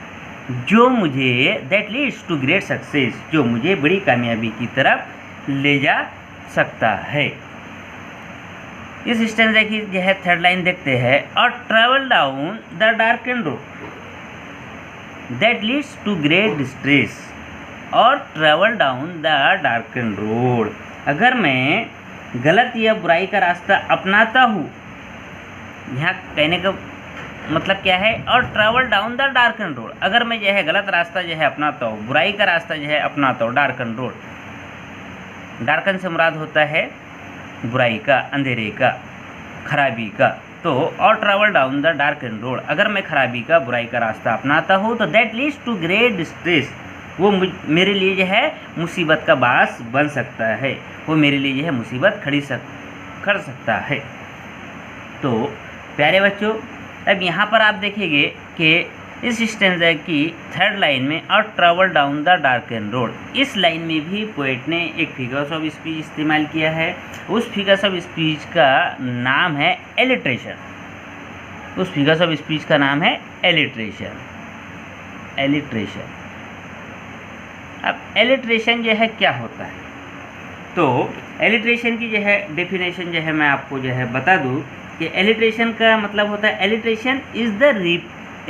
जो मुझे that leads to great success, जो मुझे बड़ी कामयाबी की तरफ ले जा सकता है। इस स्टैंजा की जो है थर्ड लाइन देखते हैं, और travel down the dark and road that leads to great distress, और travel down the dark and road. अगर मैं गलत या बुराई का रास्ता अपनाता हूँ, यहाँ कहने का मतलब क्या है, और travel down the dark and road, अगर मैं जो है गलत रास्ता जो है अपनाता हूँ, बुराई का रास्ता जो है अपनाता हूँ, डार्क एंड रोड, डार्कन से मुराद होता है बुराई का, अंधेरे का, खराबी का। तो और travel down the dark and road, अगर मैं खराबी का, बुराई का रास्ता अपनाता हूँ तो that leads to great distress, वो मेरे लिए जो है मुसीबत का बास बन सकता है, वो मेरे लिए जो है मुसीबत कर सकता है। तो प्यारे बच्चों, अब यहाँ पर आप देखेंगे कि इस स्टैंजा की थर्ड लाइन में और travel down the dark and road, इस लाइन में भी पोएट ने एक फिगर्स ऑफ स्पीच इस्तेमाल किया है। उस फिगर्स ऑफ स्पीच का नाम है एलिट्रेशन। उस फिगर्स ऑफ स्पीच का नाम है एलिट्रेशन। अब एलिट्रेशन जो है क्या होता है, तो एलिट्रेशन की जो है डेफिनेशन जो है मैं आपको जो है बता दूँ कि एलिट्रेशन का मतलब होता है, एलिट्रेशन इज द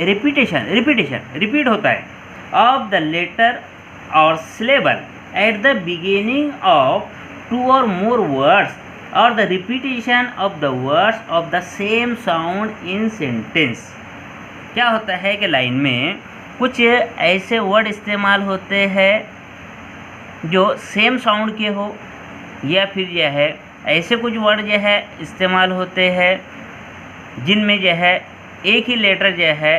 रिपीट होता है ऑफ द लेटर और syllable at the beginning of two और मोर वर्ड्स, और the repetition of the words of the same sound in sentence. क्या होता है कि लाइन में कुछ ऐसे वर्ड इस्तेमाल होते हैं जो सेम साउंड के हो, या फिर जो है ऐसे कुछ वर्ड जो है इस्तेमाल होते हैं जिनमें जो है एक ही लेटर जो है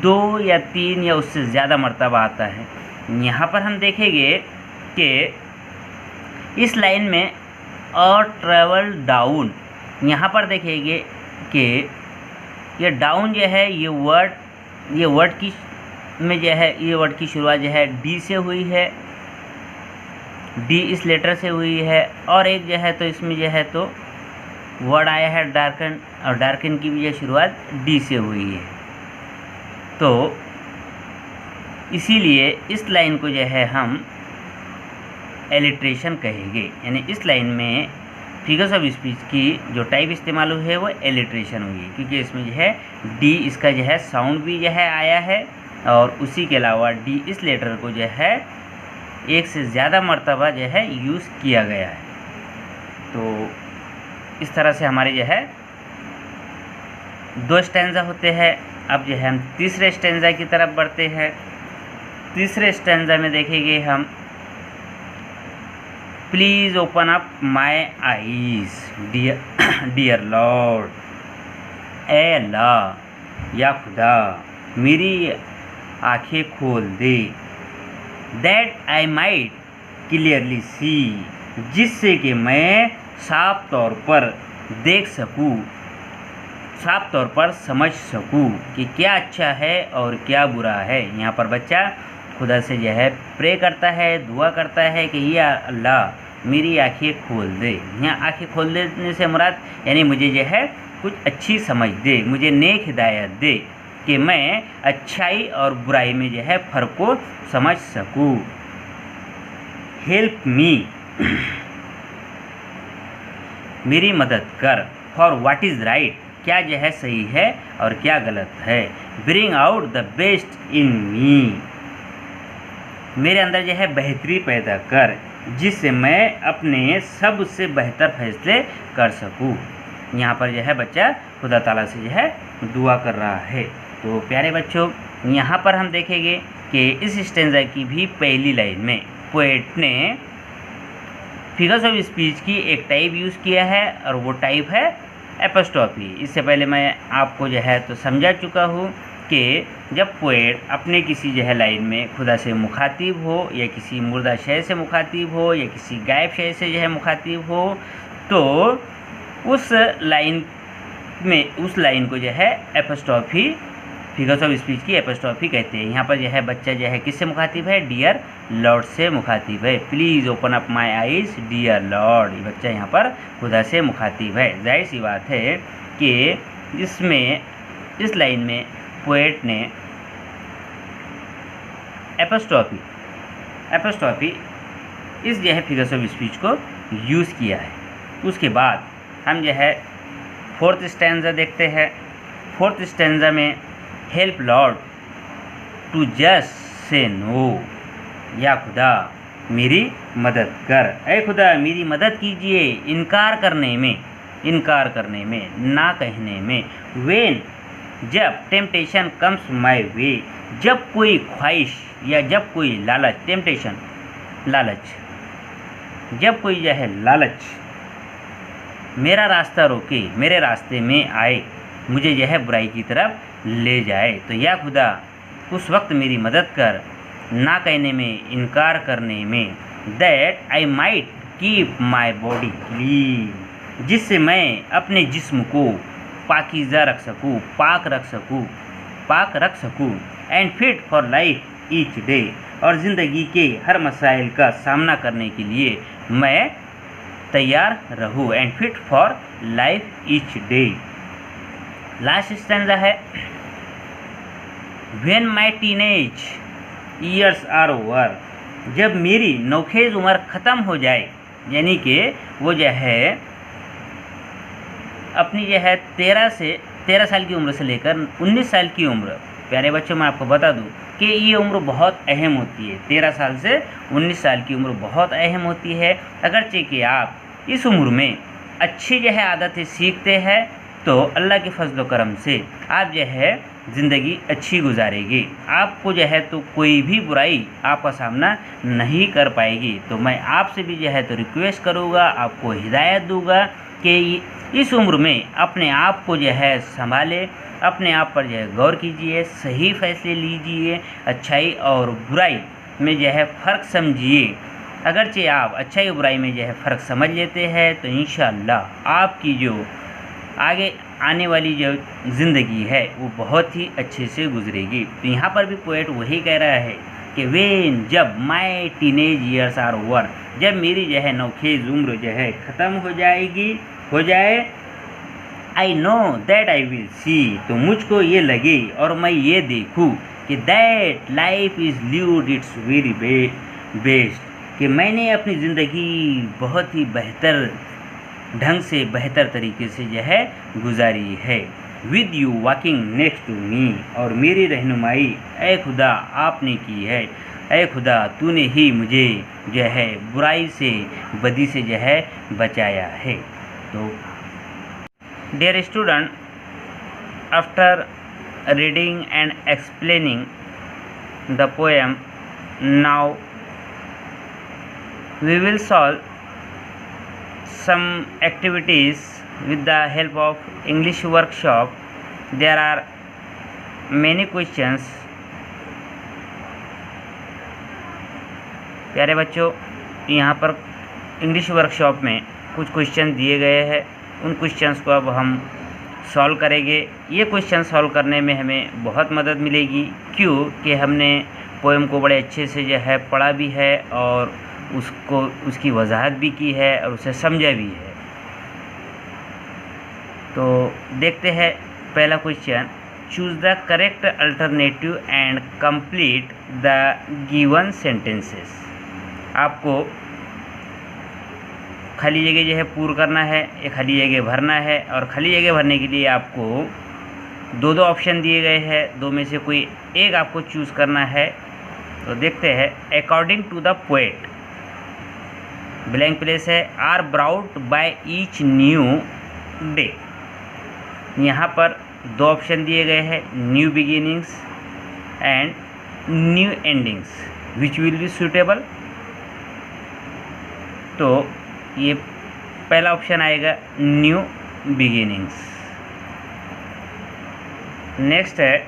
2 या 3 या उससे ज़्यादा मर्तबा आता है। यहाँ पर हम देखेंगे कि इस लाइन में और ट्रैवल डाउन, यहाँ पर देखेंगे कि ये डाउन जो है ये वर्ड की में जो है ये वर्ड की शुरुआत जो है डी से हुई है, डी इस लेटर से हुई है, और एक जो है तो इसमें जो है तो वर्ड आया है डार्कन, और डार्कन की भी जो शुरुआत डी से हुई है। तो इसीलिए इस लाइन को जो है हम एलिट्रेशन कहेंगे, यानी इस लाइन में फिगर्स ऑफ स्पीच की जो टाइप इस्तेमाल हुई है वो एलिट्रेशन हुई है, क्योंकि इसमें जो है डी इसका जो है साउंड भी जो है आया है, और उसी के अलावा डी इस लेटर को जो है एक से ज़्यादा मर्तबा जो है यूज़ किया गया है। तो इस तरह से हमारे जो है 2 स्टैंजा होते हैं। अब जो है हम तीसरे स्टैंजा की तरफ बढ़ते हैं। तीसरे स्टैंजा में देखेंगे हम, please open up my eyes dear lord, ए अल्लाह या खुदा मेरी आँखें खोल दे, that I might clearly see, जिससे कि मैं साफ तौर पर देख सकूं, साफ तौर पर समझ सकूं कि क्या अच्छा है और क्या बुरा है। यहाँ पर बच्चा खुदा से जो है प्रे करता है, दुआ करता है कि या अल्लाह मेरी आँखें खोल दे। यहाँ आँखें खोल देने से मुराद यानी मुझे जो है कुछ अच्छी समझ दे, मुझे नेक हिदायत दे कि मैं अच्छाई और बुराई में जो है फ़र्क को समझ सकूं। हेल्प मी मेरी मदद कर, फॉर व्हाट इज़ राइट क्या जो है सही है और क्या गलत है। Bring out the best in me मेरे अंदर जो है बेहतरी पैदा कर, जिससे मैं अपने सबसे बेहतर फैसले कर सकूं। यहाँ पर जो है बच्चा खुदा ताला से जो है दुआ कर रहा है। तो प्यारे बच्चों, यहाँ पर हम देखेंगे कि इस स्टैंजा की भी पहली लाइन में पोएट ने फिगर्स ऑफ स्पीच की एक टाइप यूज़ किया है, और वो टाइप है एपोस्ट्रोफी। इससे पहले मैं आपको जो है तो समझा चुका हूँ कि जब पोएट अपने किसी जो है लाइन में खुदा से मुखातिब हो, या किसी मुर्दा शय से मुखातिब हो, या किसी गायब शय से जो है मुखातिब हो, तो उस लाइन में उस लाइन को जो है एपोस्ट्रॉफी, फिगर्स ऑफ स्पीच की एपोस्ट्रॉफी कहते हैं। यहाँ पर जो है बच्चा जो है किससे मुखातिब है? डियर लॉर्ड से मुखातिब है। Please open up my eyes dear Lord, ये बच्चा यहाँ पर खुदा से मुखातिब है। जाहिर सी बात है कि इसमें इस लाइन में पोएट ने एपोस्ट्रॉफी इस जो है फिगर्स ऑफ स्पीच को यूज़ किया है। उसके बाद हम जो है फोर्थ स्टैंजा देखते हैं। फोर्थ स्टैंजा में help Lord to just say no, या खुदा मेरी मदद कर, ऐ खुदा मेरी मदद कीजिए इनकार करने में, ना कहने में। वेन, जब टेम्पटेशन कम्स माय वे, जब कोई ख्वाहिश या जब कोई लालच, टेम्पटेशन लालच, जब कोई जो है लालच मेरा रास्ता रोके, मेरे रास्ते में आए, मुझे यह है बुराई की तरफ ले जाए, तो या खुदा उस वक्त मेरी मदद कर ना कहने में, इनकार करने में। That I might keep my body clean, जिससे मैं अपने जिस्म को पाकीज़ा रख सकूँ, पाक रख सकूँ। And fit for life each day, और ज़िंदगी के हर मसाइल का सामना करने के लिए मैं तैयार रहूँ। And fit for life each day. Last stanza है when my teenage years are over, जब मेरी नौखेज उम्र ख़त्म हो जाए, यानी कि वो जो है अपनी जो है 13 साल की उम्र से लेकर 19 साल की उम्र, प्यारे बच्चों मैं आपको बता दूं कि ये उम्र बहुत अहम होती है। 13 साल से 19 साल की उम्र बहुत अहम होती है। अगरचे कि आप इस उम्र में अच्छी जो है आदतें सीखते हैं तो अल्लाह के फजल करम से आप जो है ज़िंदगी अच्छी गुजारेगी। आपको जो है तो कोई भी बुराई आपका सामना नहीं कर पाएगी। तो मैं आपसे भी जो है तो रिक्वेस्ट करूँगा, आपको हिदायत दूँगा कि इस उम्र में अपने आप को जो है संभाले, अपने आप पर जो है गौर कीजिए, सही फैसले लीजिए, अच्छाई और बुराई में जो है फ़र्क समझिए। अगरचे आप अच्छाई और बुराई में जो है फ़र्क समझ लेते हैं तो इंशाअल्लाह आपकी जो आगे आने वाली जो ज़िंदगी है वो बहुत ही अच्छे से गुजरेगी। तो यहाँ पर भी पोएट वही कह रहा है कि वेन, जब माई टीनेज ईयर्स आर ओवर, जब मेरी जो है नौखेज उम्र जो है ख़त्म हो जाए, I know that I will see, तो मुझको ये लगे और मैं ये देखूँ कि that life is lewd it's very best, कि मैंने अपनी ज़िंदगी बहुत ही बेहतर ढंग से, बेहतर तरीके से जो है गुजारी है। With you walking next to me, और मेरी रहनुमाई ऐ खुदा आपने की है, ऐ खुदा तूने ही मुझे जो है बुराई से, बदी से जो है बचाया है। तो dear student, after reading and explaining the poem, now we will solve some activities with the help of English workshop. There are many questions. प्यारे बच्चों, यहाँ पर इंग्लिश वर्कशॉप में कुछ क्वेश्चन दिए गए हैं, उन क्वेश्चंस को अब हम सॉल्व करेंगे। ये क्वेश्चन सॉल्व करने में हमें बहुत मदद मिलेगी, क्यों कि हमने पोएम को बड़े अच्छे से जो है पढ़ा भी है और उसको उसकी वजाहत भी की है और उसे समझा भी है। तो देखते हैं पहला question, choose the correct alternative and complete the given sentences. आपको खाली जगह जो है पूर्ण करना है, एक खाली जगह भरना है, और खाली जगह भरने के लिए आपको दो ऑप्शन दिए गए हैं, दो में से कोई एक आपको चूज़ करना है। तो देखते हैं, according to the poet, blank place है, are brought by each new day. यहाँ पर दो ऑप्शन दिए गए हैं, new beginnings and new endings, which will be suitable. तो ये पहला ऑप्शन आएगा न्यू बिगिनिंग्स। नेक्स्ट है,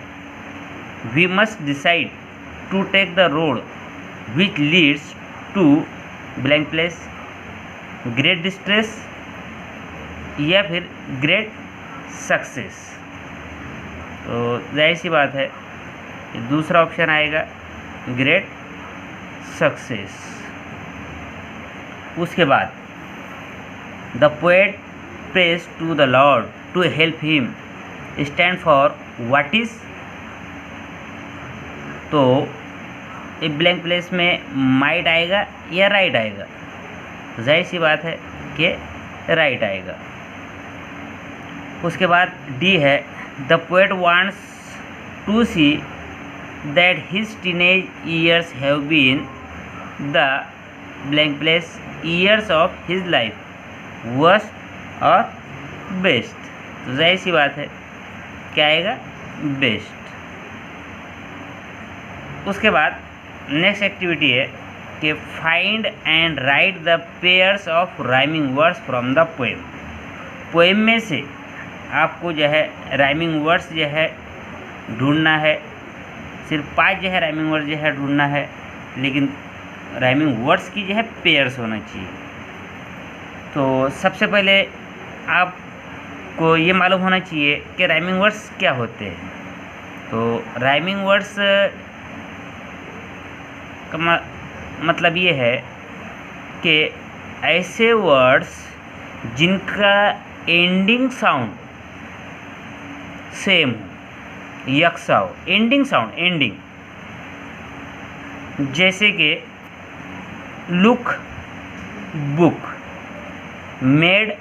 we must decide to take the road which leads to blank place, great distress या फिर ग्रेट सक्सेस। तो जाहिर सी बात है कि दूसरा ऑप्शन आएगा ग्रेट सक्सेस। उसके बाद the poet prays to the Lord to help him stand for what is. तो ए ब्लैंक प्लेस में माइट आएगा या राइट आएगा, जाहिर सी बात है कि राइट आएगा। उसके बाद डी है the poet wants to see that his teenage years have been the blank place years of his life worst और बेस्ट। तो जाहिर सी बात है क्या आएगा, बेस्ट। उसके बाद नेक्स्ट एक्टिविटी है कि find and right the pairs of rhyming words from the poem. Poem में से आपको जो है राइमिंग वर्ड्स जो है ढूंढना है। सिर्फ 5 जो है राइमिंग वर्ड जो है ढूंढना है, लेकिन राइमिंग वर्ड्स की जो है पेयर्स होना चाहिए। तो सबसे पहले आपको ये मालूम होना चाहिए कि राइमिंग वर्ड्स क्या होते हैं। तो राइमिंग वर्ड्स का मतलब ये है कि ऐसे वर्ड्स जिनका एंडिंग साउंड सेम हो, यकसा हो। एंडिंग साउंड, एंडिंग, जैसे कि look, book, made,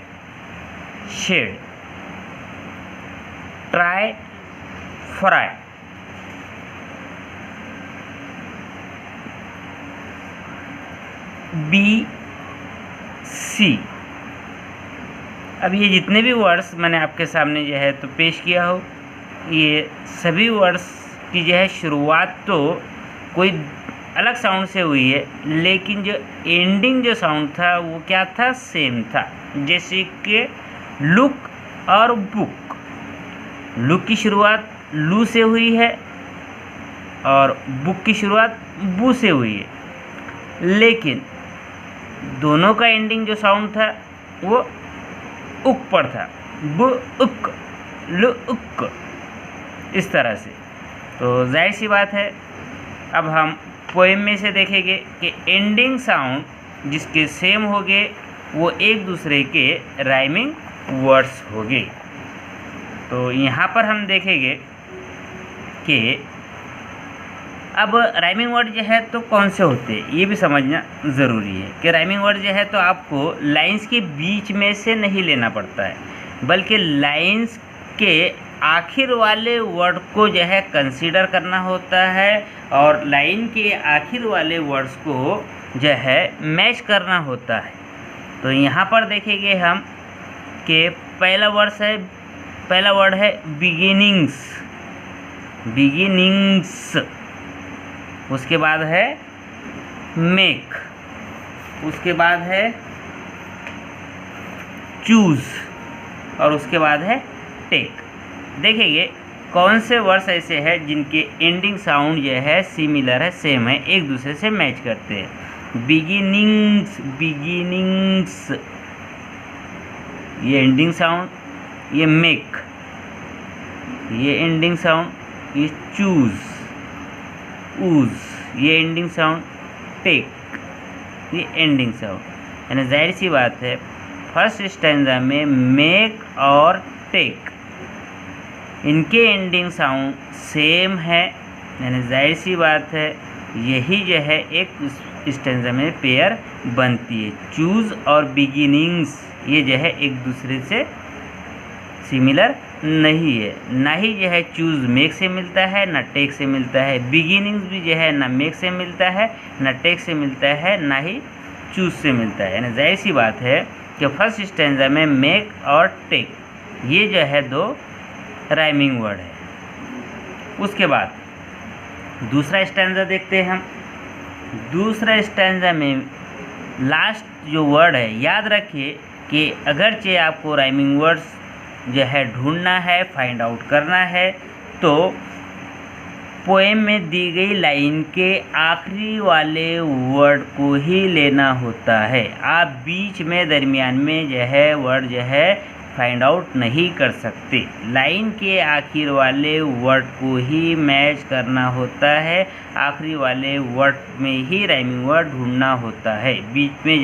shade, try, fry. B, C. अब ये जितने भी वर्ड्स मैंने आपके सामने जो है तो पेश किया हो, ये सभी वर्ड्स की जो है शुरुआत तो कोई अलग साउंड से हुई है, लेकिन जो एंडिंग जो साउंड था वो क्या था, सेम था। जैसे कि लुक और बुक, लुक की शुरुआत लू से हुई है और बुक की शुरुआत बू से हुई है, लेकिन दोनों का एंडिंग जो साउंड था वो उक पर था, बु उक, लु उक, इस तरह से। तो जाहिर सी बात है अब हम पोएम में से देखेंगे कि एंडिंग साउंड जिसके सेम होंगे वो एक दूसरे के राइमिंग वर्ड्स होंगे। तो यहाँ पर हम देखेंगे कि अब राइमिंग वर्ड जो है तो कौन से होते हैं ये भी समझना ज़रूरी है कि राइमिंग वर्ड जो है तो आपको लाइंस के बीच में से नहीं लेना पड़ता है, बल्कि लाइंस के आखिर वाले वर्ड को जो है कंसीडर करना होता है और लाइन के आखिर वाले वर्ड्स को जो है मैच करना होता है। तो यहाँ पर देखेंगे हम कि पहला वर्ड है बिगिनिंग्स, बिगिनिंग्स। उसके बाद है मेक, उसके बाद है चूज़ और उसके बाद है टेक। देखेंगे कौन से वर्ड्स ऐसे हैं जिनके एंडिंग साउंड जो है सिमिलर है, सेम है, एक दूसरे से मैच करते हैं। बिगिनिंग्स, बिगिनिंग्स ये एंडिंग साउंड, ये मेक ये एंडिंग साउंड, ये चूज़, ऊज ये एंडिंग साउंड, टेक ये एंडिंग साउंड। यानी जाहिर सी बात है फर्स्ट स्टैंजा में मेक और टेक इनके एंडिंग साउंड सेम है, यानी जाहिर सी बात है यही जो है एक स्टैंजा में पेयर बनती है। चूज़ और बिगिनिंग्स ये जो है एक दूसरे से सिमिलर नहीं है, ना ही जो है चूज़ मेक से मिलता है ना टेक से मिलता है। बिगिनिंग्स भी जो है ना मेक से मिलता है ना टेक से मिलता है ना ही चूज़ से मिलता है। यानी जाहिर सी बात है कि फर्स्ट स्टैंजा में मेक और टेक ये जो है दो राइमिंग वर्ड है। उसके बाद दूसरा स्टैंजा देखते हैं हम। दूसरा स्टैंजा में लास्ट जो वर्ड है, याद रखिए कि अगरचे आपको राइमिंग वर्ड्स जो है ढूंढना है, फाइंड आउट करना है, तो पोएम में दी गई लाइन के आखिरी वाले वर्ड को ही लेना होता है। आप बीच में दरमियान में जो है वर्ड जो है फाइंड आउट नहीं कर सकते। लाइन के आखिर वाले वर्ड को ही मैच करना होता है, आखिरी वाले वर्ड में ही राइमिंग वर्ड ढूंढना होता है। बीच में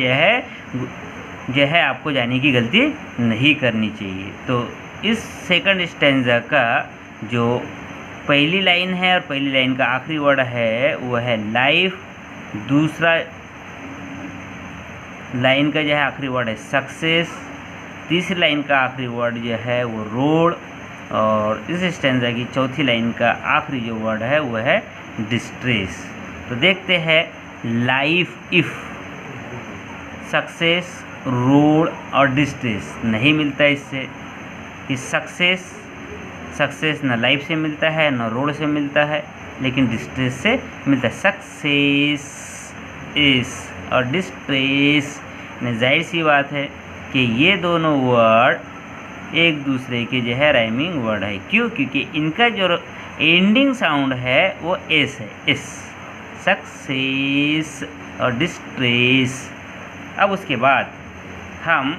जो है आपको जाने की गलती नहीं करनी चाहिए। तो इस सेकंड स्टैंजा का जो पहली लाइन है और पहली लाइन का आखिरी वर्ड है वो है लाइफ, दूसरा लाइन का जो है आखिरी वर्ड है सक्सेस, तीसरी लाइन का आखिरी वर्ड जो है वो रोड, और इस स्टैंजा की चौथी लाइन का आखिरी जो वर्ड है वो है डिस्ट्रेस। तो देखते हैं लाइफ, इफ, सक्सेस, रोड और डिस्ट्रेस नहीं मिलता इससे कि सक्सेस न लाइफ से मिलता है न रोड से मिलता है, लेकिन डिस्ट्रेस से मिलता है। सक्सेस इस और डिस्ट्रेस, जाहिर सी बात है कि ये दोनों वर्ड एक दूसरे के जो है राइमिंग वर्ड है। क्यों? क्योंकि इनका जो एंडिंग साउंड है वो एस है, एस, सक्सेस और डिस्ट्रेस। अब उसके बाद हम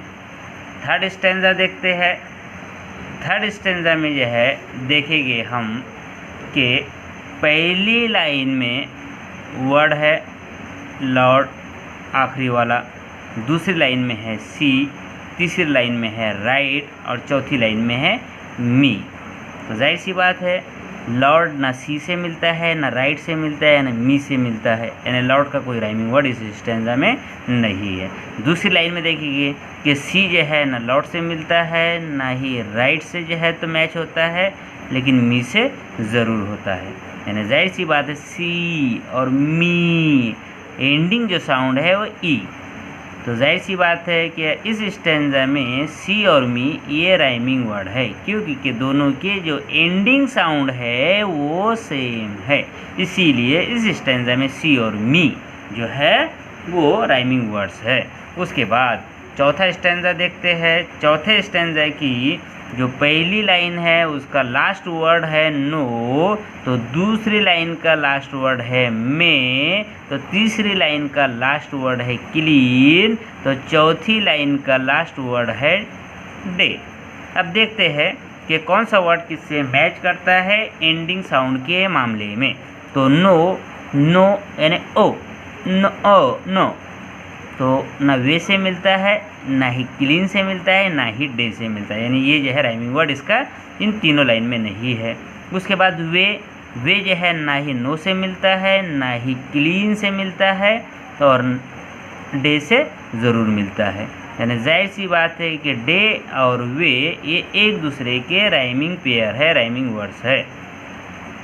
थर्ड स्टैंजा देखते हैं। थर्ड स्टैंजा में जो है देखेंगे हम कि पहली लाइन में वर्ड है लॉर्ड आखिरी वाला, दूसरी लाइन में है सी, तीसरी लाइन में है राइट और चौथी लाइन में है मी। तो जाहिर सी बात है लॉर्ड ना सी से मिलता है, ना राइट से मिलता है, ना मी से मिलता है, यानी लॉर्ड का कोई राइमिंग वर्ड इस स्टैंजा में नहीं है। दूसरी लाइन में देखिए कि सी जो है ना लॉर्ड से मिलता है, ना ही राइट से जो है तो मैच होता है, लेकिन मी से ज़रूर होता है। यानी जाहिर सी बात है सी और मी एंडिंग जो साउंड है वो ई। तो जाहिर सी बात है कि इस स्टैंजा में सी और मी ये राइमिंग वर्ड है। क्यों? क्योंकि दोनों के जो एंडिंग साउंड है वो सेम है, इसीलिए इस स्टैंजा में सी और मी जो है वो राइमिंग वर्ड्स है। उसके बाद चौथा स्टैंजा देखते हैं। चौथे स्टैंजा की जो पहली लाइन है उसका लास्ट वर्ड है नो, तो दूसरी लाइन का लास्ट वर्ड है मे, तो तीसरी लाइन का लास्ट वर्ड है क्लीन, तो चौथी लाइन का लास्ट वर्ड है डे। अब देखते हैं कि कौन सा वर्ड किससे मैच करता है एंडिंग साउंड के मामले में। तो नो, नो यानी ओ, नो ओ, नो, तो ना वे से मिलता है, ना ही क्लीन से मिलता है, ना ही डे से मिलता है, यानी ये जो है राइमिंग वर्ड इसका इन तीनों लाइन में नहीं है। उसके बाद वे जो है ना ही नो से मिलता है, ना ही क्लीन से मिलता है, और डे से ज़रूर मिलता है। यानी जाहिर सी बात है कि डे और वे ये एक दूसरे के राइमिंग पेयर है, राइमिंग वर्ड्स है।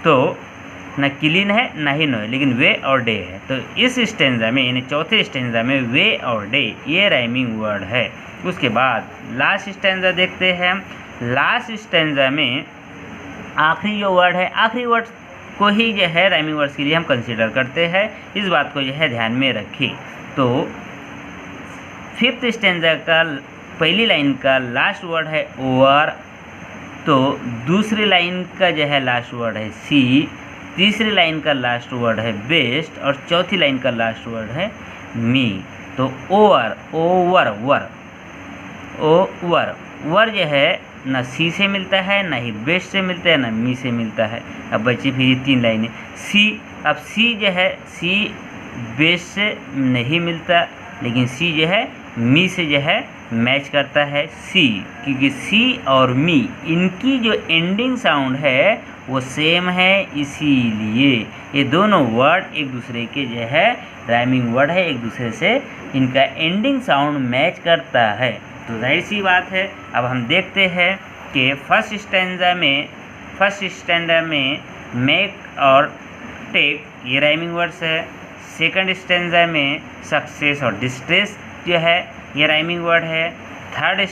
तो ना क्लीन है ना ही नो है, लेकिन वे और डे है। तो इस स्टैंजा में यानी चौथे स्टैंजा में वे और डे ये राइमिंग वर्ड है। उसके बाद लास्ट स्टैंजा देखते हैं। लास्ट स्टैंजा में आखिरी जो वर्ड है, आखिरी वर्ड को ही जो है राइमिंग वर्ड्स के लिए हम कंसीडर करते हैं, इस बात को जो है ध्यान में रखें। तो फिफ्थ स्टैंजा का पहली लाइन का लास्ट वर्ड है ओवर, तो दूसरी लाइन का जो है लास्ट वर्ड है सी, तीसरी लाइन का लास्ट वर्ड है बेस्ट और चौथी लाइन का लास्ट वर्ड है मी। तो ओवर, ओवर, वर, ओवर, वर जो है ना सी से मिलता है, ना ही बेस्ट से मिलता है, ना मी से मिलता है। अब बची फिर ये तीन लाइनें सी। अब सी जो है सी बेस्ट से नहीं मिलता, लेकिन सी जो है मी से जो है मैच करता है सी, क्योंकि सी और मी इनकी जो एंडिंग साउंड है वो सेम है, इसीलिए ये दोनों वर्ड एक दूसरे के जो है राइमिंग वर्ड है, एक दूसरे से इनका एंडिंग साउंड मैच करता है। तो जाहिर सी बात है। अब हम देखते हैं कि फर्स्ट स्टैंडर्ड में मेक और टेक ये राइमिंग वर्ड्स है। सेकंड स्टैंडर्ड में सक्सेस और डिस्ट्रेस जो है ये राइमिंग वर्ड है। थर्ड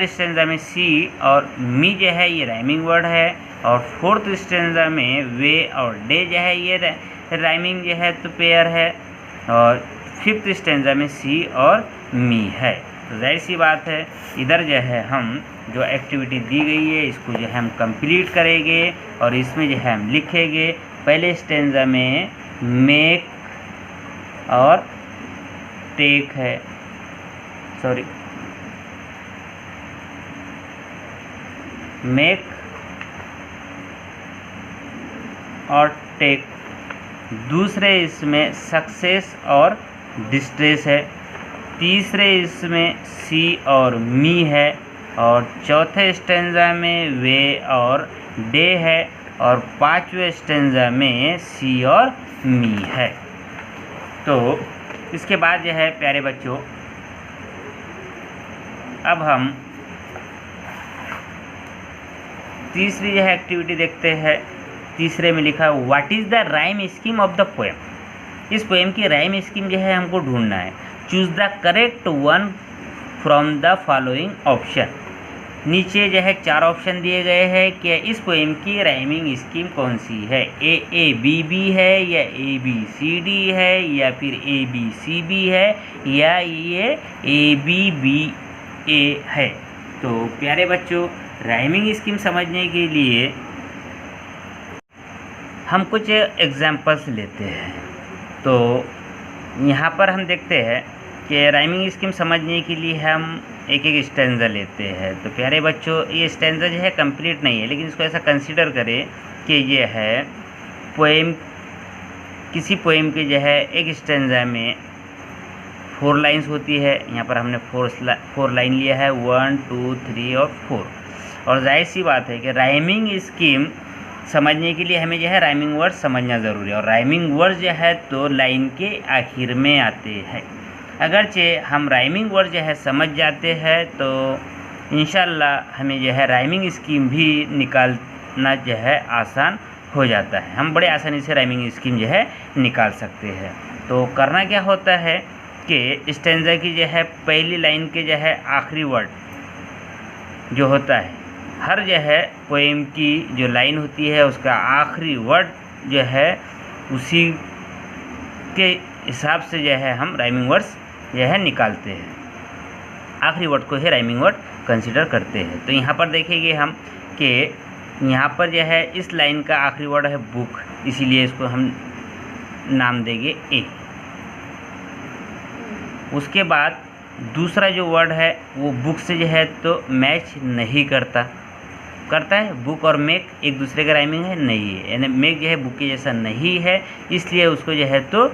स्टैंडर्ड में सी और मी जो है ये राइमिंग वर्ड है। और फोर्थ स्टैंडर्ड में वे और डे जो है ये राइमिंग जो है तो पेयर है। और फिफ्थ स्टैंडर्ड में सी और मी है। तो जाहिर सी बात है इधर जो है हम जो एक्टिविटी दी गई है इसको जो है हम कंप्लीट करेंगे और इसमें जो है हम लिखेंगे। पहले स्टैंडर्ड में मेक और टेक है, सॉरी, मेक और टेक। दूसरे इसमें सक्सेस और डिस्ट्रेस है। तीसरे इसमें सी और मी है। और चौथे स्टेंजा में वे और डे है। और पांचवें स्टेंजा में सी और मी है। तो इसके बाद जो है प्यारे बच्चों, अब हम तीसरी जो है एक्टिविटी देखते हैं। तीसरे में लिखा है what is the rhyme scheme of the poem. इस पोएम की राइम स्कीम जो है हमको ढूंढना है। Choose the correct one from the following option. नीचे जो है 4 ऑप्शन दिए गए हैं कि इस पोएम की राइमिंग स्कीम कौन सी है। ए बी बी है, या ए बी सी डी है, या फिर ए बी सी बी है, या ये ए बी बी ए है। तो प्यारे बच्चों, राइमिंग स्कीम समझने के लिए हम कुछ एग्जाम्पल्स लेते हैं। तो यहाँ पर हम देखते हैं कि राइमिंग स्कीम समझने के लिए हम एक एक स्टैंजा लेते हैं। तो प्यारे बच्चों, ये स्टैंजा जो है कंप्लीट नहीं है, लेकिन इसको ऐसा कंसीडर करें कि ये है पोएम। किसी पोएम के जो है एक स्टैंजा में 4 लाइन्स होती है। यहाँ पर हमने 4 लाइन लिया है, 1 2 3 और 4। और जाहिर सी बात है कि राइमिंग स्कीम समझने के लिए हमें जो है राइमिंग वर्ड समझना ज़रूरी है। और राइमिंग वर्ड जो है तो लाइन के आखिर में आते हैं। अगरचे हम राइमिंग वर्ड जो है समझ जाते हैं तो इंशाल्लाह हमें जो है राइमिंग स्कीम भी निकालना जो है आसान हो जाता है। हम बड़े आसानी से राइमिंग स्कीम जो है निकाल सकते हैं। तो करना क्या होता है कि स्टेंजा की जो है पहली लाइन के जो है आखिरी वर्ड जो होता है, हर जो है पोएम की जो लाइन होती है उसका आखिरी वर्ड जो है उसी के हिसाब से जो है हम राइमिंग वर्ड्स जो है निकालते हैं। आखिरी वर्ड को ही राइमिंग वर्ड कंसीडर करते हैं। तो यहाँ पर देखेंगे हम कि यहाँ पर जो है इस लाइन का आखिरी वर्ड है बुक, इसीलिए इसको हम नाम देंगे ए। उसके बाद दूसरा जो वर्ड है वो बुक से जो है तो मैच नहीं करता है। बुक और मेक एक दूसरे का राइमिंग है नहीं है, यानी मेक जो है बुक के जैसा नहीं है, इसलिए उसको जो है तो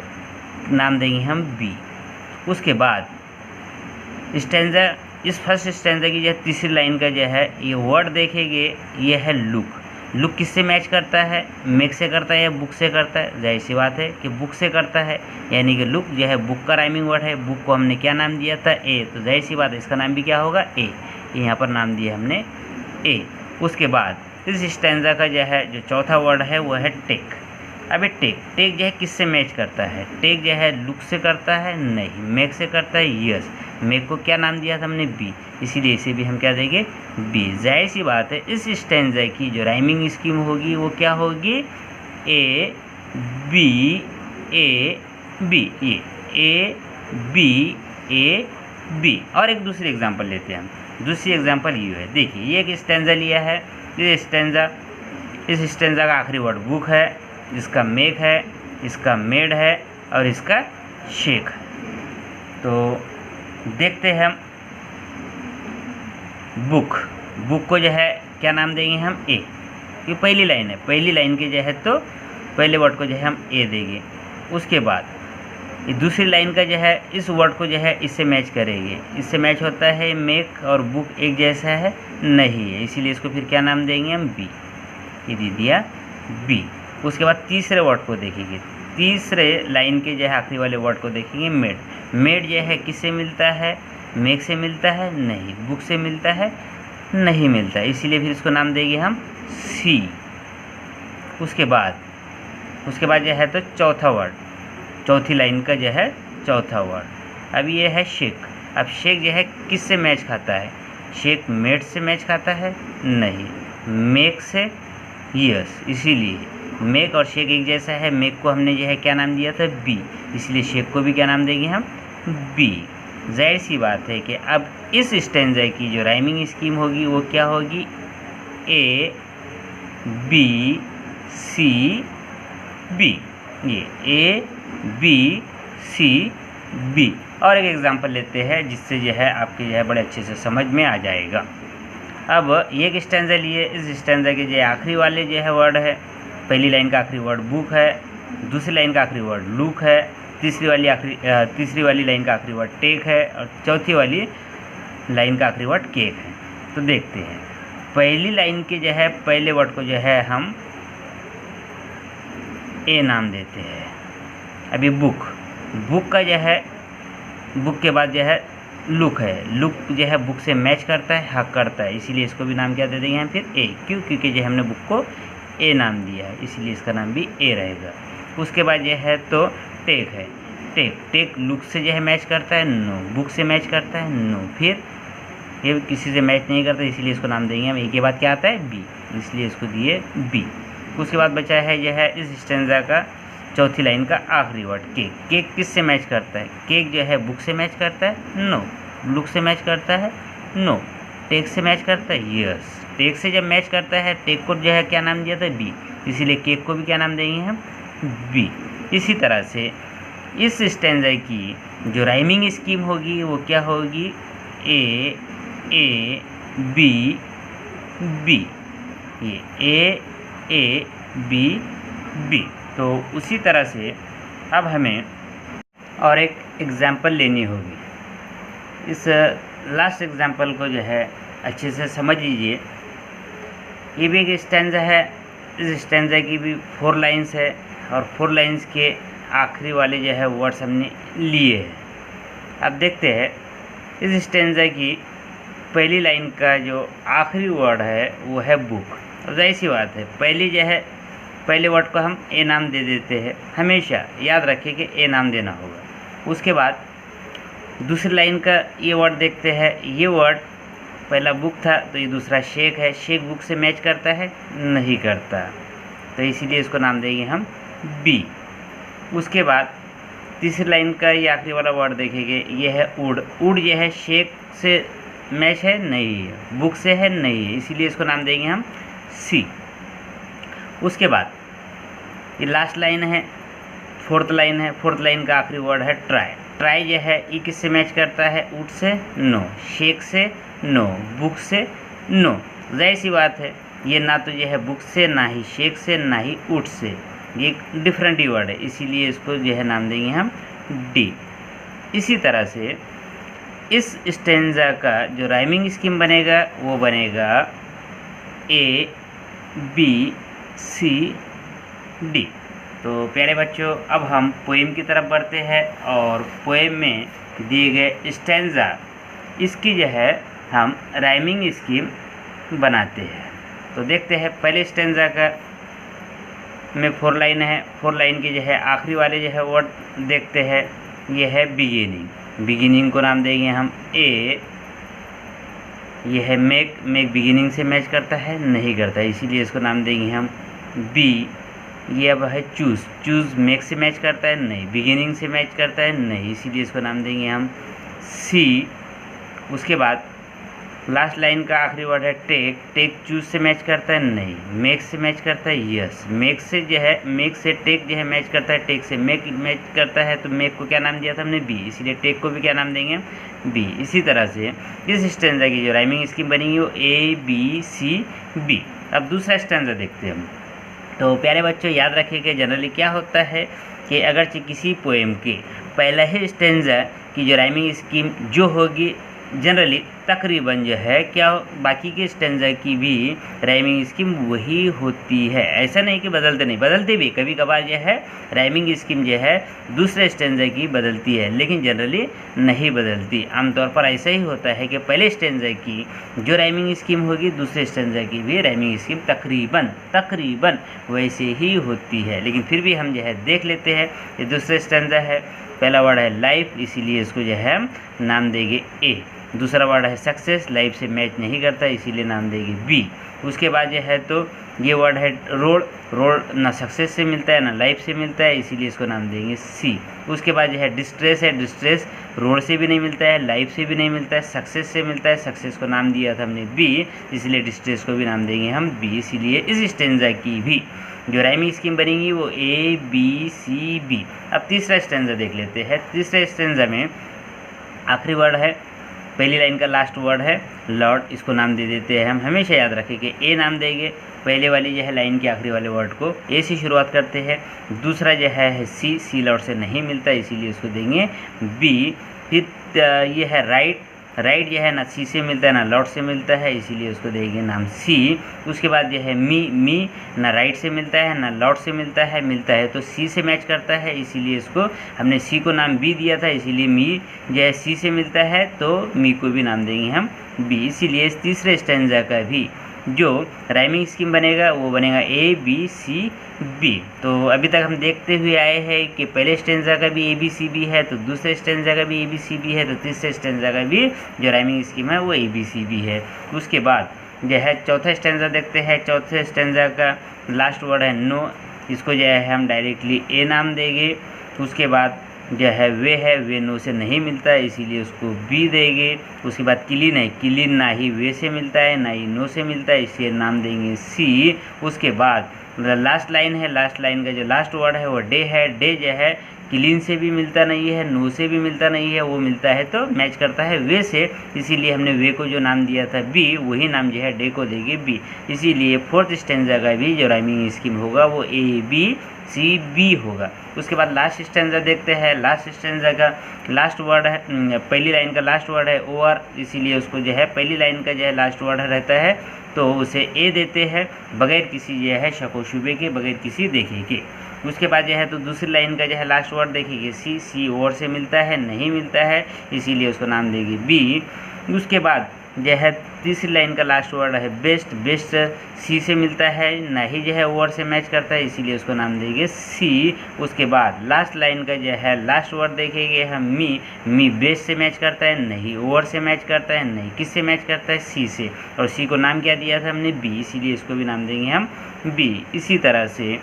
नाम देंगे हम बी। उसके बाद स्टैंजा, इस फर्स्ट स्टैंजा की जो है तीसरी लाइन का जो है ये वर्ड देखेंगे, ये है लुक। लुक किससे मैच करता है, मेक से करता है या बुक से करता है? जाहिर सी बात है कि बुक से करता है, यानी कि लुक जो है बुक का राइमिंग वर्ड है। बुक को हमने क्या नाम दिया था, ए, तो जाहिर सी बात है इसका नाम भी क्या होगा, ए। यहाँ पर नाम दिया हमने ए। उसके बाद इस स्टैंजा का जो है जो चौथा वर्ड है वो है टेक। अभी टेक जो है किससे मैच करता है? टेक जो है लुक से करता है नहीं, मेक से करता है यस। मेक को क्या नाम दिया था हमने, बी, इसीलिए इसे भी हम क्या देंगे, बी। जाहिर सी बात है इस स्टैंजा की जो राइमिंग स्कीम होगी वो क्या होगी, ए बी ए बी, ये ए बी ए बी। और एक दूसरी एग्जांपल लेते हैं हम। दूसरी एग्जांपल ये है, देखिए ये एक स्टैंजा लिया है। इस स्टैंजा का आखिरी वर्ड बुक है, इसका मेक है, इसका मेड है और इसका शेक है। तो देखते हैं हम बुक को जो है क्या नाम देंगे हम, ए। ये पहली लाइन है, पहली लाइन के जो है तो पहले वर्ड को जो है हम ए देंगे। उसके बाद ये दूसरी लाइन का जो है इस वर्ड को जो है इससे मैच करेंगे। इससे मैच होता है मेक और बुक एक जैसा है नहीं है, इसीलिए इसको फिर क्या नाम देंगे हम, बी। ये दे दिया बी। उसके बाद तीसरे वर्ड को देखेंगे, तीसरे लाइन के जो है आखिरी वाले वर्ड को देखेंगे मेड। मेड जो है किससे मिलता है, मेक से मिलता है नहीं, बुक से मिलता है नहीं मिलता, इसीलिए फिर इसको नाम देंगे हम सी। उसके बाद जो है तो चौथा वर्ड, चौथी लाइन का जो है चौथा वर्ड, अब ये है शेक। अब शेक जो है किससे मैच खाता है, शेक मेड से मैच खाता है नहीं, मेक से यस, इसीलिए मेक और शेक एक जैसा है। मेक को हमने जो है क्या नाम दिया था, बी, इसलिए शेक को भी क्या नाम देंगे हम, बी। जाहिर सी बात है कि अब इस स्टैंजा की जो राइमिंग स्कीम होगी वो क्या होगी, ए बी सी बी। ये ए बी सी बी। और एक एग्जांपल लेते हैं जिससे जो है आपके जो है बड़े अच्छे से समझ में आ जाएगा। अब ये एक स्टैंजा लिए, इस स्टैंजा के जो आखिरी वाले जो है वर्ड है, पहली लाइन का आखिरी वर्ड बुक है, दूसरी लाइन का आखिरी वर्ड लुक है, तीसरी वाली लाइन का आखिरी वर्ड टेक है, और चौथी वाली लाइन का आखिरी वर्ड केक है। तो देखते हैं, पहली लाइन के जो है पहले वर्ड को जो है हम ए नाम देते हैं। अभी बुक का जो है, बुक के बाद जो है लुक है, लुक जो है बुक से मैच करता है, हक करता है, इसीलिए इसको भी नाम क्या दे देंगे हम फिर ए। क्यों? क्योंकि जो हमने बुक को ए नाम दिया है, इसीलिए इसका नाम भी ए रहेगा। उसके बाद जो है तो टेक है, टेक लुक से जो है मैच करता है, नो। बुक से मैच करता है, नो। फिर ये किसी से मैच नहीं करता, इसीलिए इसको नाम देंगे हम ए के बाद क्या आता है बी, इसलिए इसको दिए बी। उसके बाद बचा है यह है इस स्टैंजा का चौथी लाइन का आखिरी वर्ड केक। केक किस से मैच करता है? केक जो है बुक से मैच करता है, नो। लुक से मैच करता है, नो। टेक से मैच करता है, यस। टेक से जब मैच करता है, टेक को जो है क्या नाम दिया था? बी, इसीलिए केक को भी क्या नाम देंगे हम? बी। इसी तरह से इस स्टैंजा की जो राइमिंग स्कीम होगी वो क्या होगी? ए बी बी, ये ए बी बी। तो उसी तरह से अब हमें और एक एग्जाम्पल लेनी होगी। इस लास्ट एग्जाम्पल को जो है अच्छे से समझ लीजिए। ये भी एक स्टैंजा है, इस स्टैंजा की भी 4 लाइन्स है, और 4 लाइन्स के आखिरी वाले जो है वर्ड्स हमने लिए हैं। अब देखते हैं इस स्टैंजा की पहली लाइन का जो आखिरी वर्ड है वो है बुक। अब जाहिर सी बात है, पहली जो है पहले वर्ड को हम ए नाम दे देते हैं, हमेशा याद रखिए कि ए नाम देना होगा। उसके बाद दूसरी लाइन का ये वर्ड देखते हैं, ये वर्ड पहला बुक था तो ये दूसरा शेक है, शेक बुक से मैच करता है? नहीं करता, तो इसीलिए इसको नाम देंगे हम बी। उसके बाद तीसरी लाइन का ये आखिरी वाला वर्ड देखेंगे, ये है उड। उड ये है शेक से मैच है? नहीं है। बुक से है? नहीं है, इसीलिए इसको नाम देंगे हम सी। उसके बाद ये लास्ट लाइन है, 4th लाइन है, 4th लाइन का आखिरी वर्ड है ट्राई। ट्राई जो है ये किससे मैच करता है? उड से? नो। शेक से? नो। बुक से? नो। जाहिर सी बात है, ये ना तो ये है बुक से, ना ही शेक से, ना ही उड से, ये डिफरेंट ही वर्ड है, इसीलिए इसको जो है नाम देंगे हम डी। इसी तरह से इस स्टेंजा का जो राइमिंग स्कीम बनेगा वो बनेगा ए बी सी डी। तो प्यारे बच्चों, अब हम पोएम की तरफ बढ़ते हैं, और पोएम में दिए गए स्टेंजा इसकी जो है हम राइमिंग स्कीम बनाते हैं। तो देखते हैं पहले स्टेंजा का में 4 लाइन है, 4 लाइन की जो है आखिरी वाले जो है वर्ड देखते हैं, ये है बिगिनिंग। बिगिनिंग को नाम देंगे हम ए। ये है मेक, मेक बिगिनिंग से मैच करता है? नहीं करता, इसीलिए इसको नाम देंगे हम बी। ये अब है चूज़, चूज़ मेक से मैच करता है? नहीं। बिगिनिंग से मैच करता है? नहीं, इसीलिए इसको नाम देंगे हम सी। उसके बाद लास्ट लाइन का आखिरी वर्ड है टेक। टेक चूज से मैच करता है? नहीं। मेक से मैच करता है? यस। मेक से जो है, मेक से टेक जो है मैच करता है, टेक से मेक मैच करता है, तो मेक को क्या नाम दिया था हमने? बी, इसीलिए टेक को भी क्या नाम देंगे? बी। इसी तरह से इस स्टैंजा की जो राइमिंग स्कीम बनेगी वो ए बी सी बी। अब दूसरा स्टैंजा देखते हैं हम। तो प्यारे बच्चों, याद रखिए कि जनरली क्या होता है कि अगर किसी पोएम के पहला ही स्टैंजा की जो राइमिंग स्कीम जो होगी जनरली तकरीबन जो है क्या बाकी के स्टैंजा की भी राइमिंग स्कीम वही होती है। ऐसा नहीं कि बदलते नहीं, बदलते भी कभी कभार जो है राइमिंग स्कीम जो है दूसरे स्टैंजा की बदलती है, लेकिन जनरली नहीं बदलती। आमतौर पर ऐसा ही होता है कि पहले स्टैंजा की जो राइमिंग स्कीम होगी दूसरे स्टैंजा की भी राइमिंग स्कीम तकरीबन वैसे ही होती है। लेकिन फिर भी हम जो है देख लेते हैं। ये दूसरा स्टैंजा है, पहला वर्ड है लाइफ, इसीलिए इसको जो है नाम देंगे ए। दूसरा वर्ड है सक्सेस, लाइफ से मैच नहीं करता, इसीलिए नाम देंगे बी। उसके बाद जो है तो ये वर्ड है रोड, रोड ना सक्सेस से मिलता है ना लाइफ से मिलता है, इसीलिए इसको नाम देंगे सी। उसके बाद जो है डिस्ट्रेस है, डिस्ट्रेस रोड से भी नहीं मिलता है, लाइफ से भी नहीं मिलता है, सक्सेस से मिलता है, सक्सेस को नाम दिया था हमने बी, इसलिए डिस्ट्रेस को भी नाम देंगे हम बी। इसीलिए इस स्टेंजा की भी जो राइमिंग स्कीम बनेगी वो ए बी सी बी। अब तीसरा स्टेंजा देख लेते हैं। तीसरे स्टेंजा में आखिरी वर्ड है, पहली लाइन का लास्ट वर्ड है लॉर्ड, इसको नाम दे देते हैं हम। हमेशा याद रखें कि ए नाम देंगे, पहले वाली जो है लाइन के आखिरी वाले वर्ड को ए से शुरुआत करते हैं। दूसरा जो है सी लॉर्ड से नहीं मिलता, इसीलिए इसको देंगे बी। फिर ये है राइट, राइट जो है ना सी से मिलता है ना लॉर्ड से मिलता है, इसीलिए उसको देंगे नाम सी। उसके बाद जो है मी ना राइट से मिलता है ना लॉर्ड से मिलता है तो सी से मैच करता है, इसीलिए इसको हमने सी को नाम बी दिया था, इसीलिए मी जो है सी से मिलता है तो मी को भी नाम देंगे हम बी। इसीलिए इस तीसरे स्टेंजा का भी जो राइमिंग स्कीम बनेगा वो बनेगा ए बी सी बी। तो अभी तक हम देखते हुए आए हैं कि पहले स्टेंजा का भी ए बी सी बी है, तो दूसरे स्टेंजा का भी ए बी सी बी है, तो तीसरे स्टेंजा का भी जो राइमिंग स्कीम है वो ए बी सी बी है। उसके बाद जो है चौथा स्टेंजा देखते हैं। चौथे स्टेंजा का लास्ट वर्ड है नो, इसको जो है हम डायरेक्टली ए नाम देंगे। उसके बाद जो है वे नो से नहीं मिलता है, इसीलिए उसको बी देंगे। उसके बाद क्लीन है, क्लीन ना ही वे से मिलता है ना ही नो से मिलता है, इसलिए नाम देंगे सी। उसके बाद लास्ट लाइन है, लास्ट लाइन का जो लास्ट वर्ड है वो डे है। डे जो है क्लीन से भी मिलता नहीं है, नो से भी मिलता नहीं है, वो मिलता है तो मैच करता है वे से, इसीलिए हमने वे को जो नाम दिया था बी, वही नाम जो है डे को देंगे बी। इसीलिए फोर्थ स्टेंजा का भी जो राइमिंग स्कीम होगा वो ए बी सी बी होगा। उसके बाद लास्ट स्टेंजा देखते हैं। लास्ट स्टेंजा का लास्ट वर्ड है, पहली लाइन का लास्ट वर्ड है ओ आर, इसीलिए उसको जो है पहली लाइन का जो है लास्ट वर्ड रहता है तो उसे ए देते हैं, बगैर किसी जो है शक व शुबे के, बगैर किसी देखे के। उसके बाद जो है तो दूसरी लाइन का जो है लास्ट वर्ड देखेंगे सी और से मिलता है नहीं मिलता है, इसीलिए उसको नाम देंगे बी। उसके बाद जो है तीसरी लाइन का लास्ट वर्ड है बेस्ट, बेस्ट सी से मिलता है ना ही जो है ओवर से मैच करता है, इसीलिए उसको नाम देंगे सी। उसके बाद लास्ट लाइन का जो है लास्ट वर्ड देखेंगे हम मी बेस्ट से मैच करता है, नहीं ओवर से मैच करता है, नहीं किस से मैच करता है सी से, और सी को नाम क्या दिया था हमने बी, इसीलिए इसको भी नाम देंगे हम बी। इसी तरह से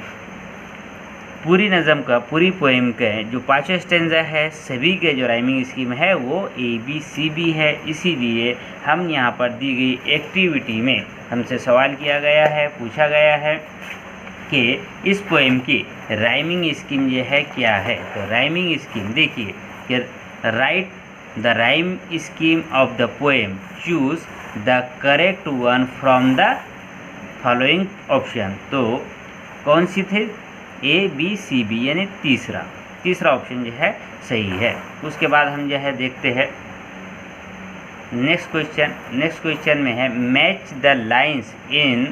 पूरी नज़म का, पूरी पोएम के जो पाँचों स्टेंजा है सभी के जो राइमिंग स्कीम है वो ए बी सी बी है। इसीलिए हम यहाँ पर दी गई एक्टिविटी में हमसे सवाल किया गया है, पूछा गया है कि इस पोएम की राइमिंग स्कीम ये है क्या है। तो राइमिंग स्कीम देखिए कि right the rhyme scheme of the poem, choose the correct one from the following option. तो कौन सी थी, ए बी सी बी, यानी तीसरा ऑप्शन जो है सही है। उसके बाद हम जो है देखते हैं नेक्स्ट क्वेश्चन में है match the lines in